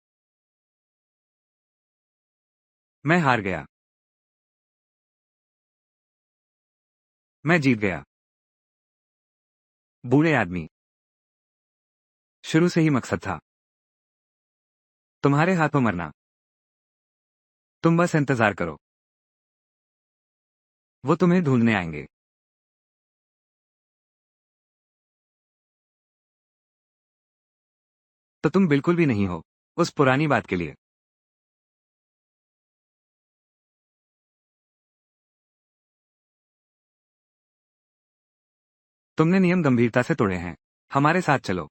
मैं हार गया। मैं जीत गया। बूढ़े आदमी, शुरू से ही मकसद था तुम्हारे हाथों मरना। तुम बस इंतजार करो, वो तुम्हें ढूंढने आएंगे। तो तुम बिल्कुल भी नहीं हो उस पुरानी बात के लिए। तुमने नियम गंभीरता से तोड़े हैं। हमारे साथ चलो।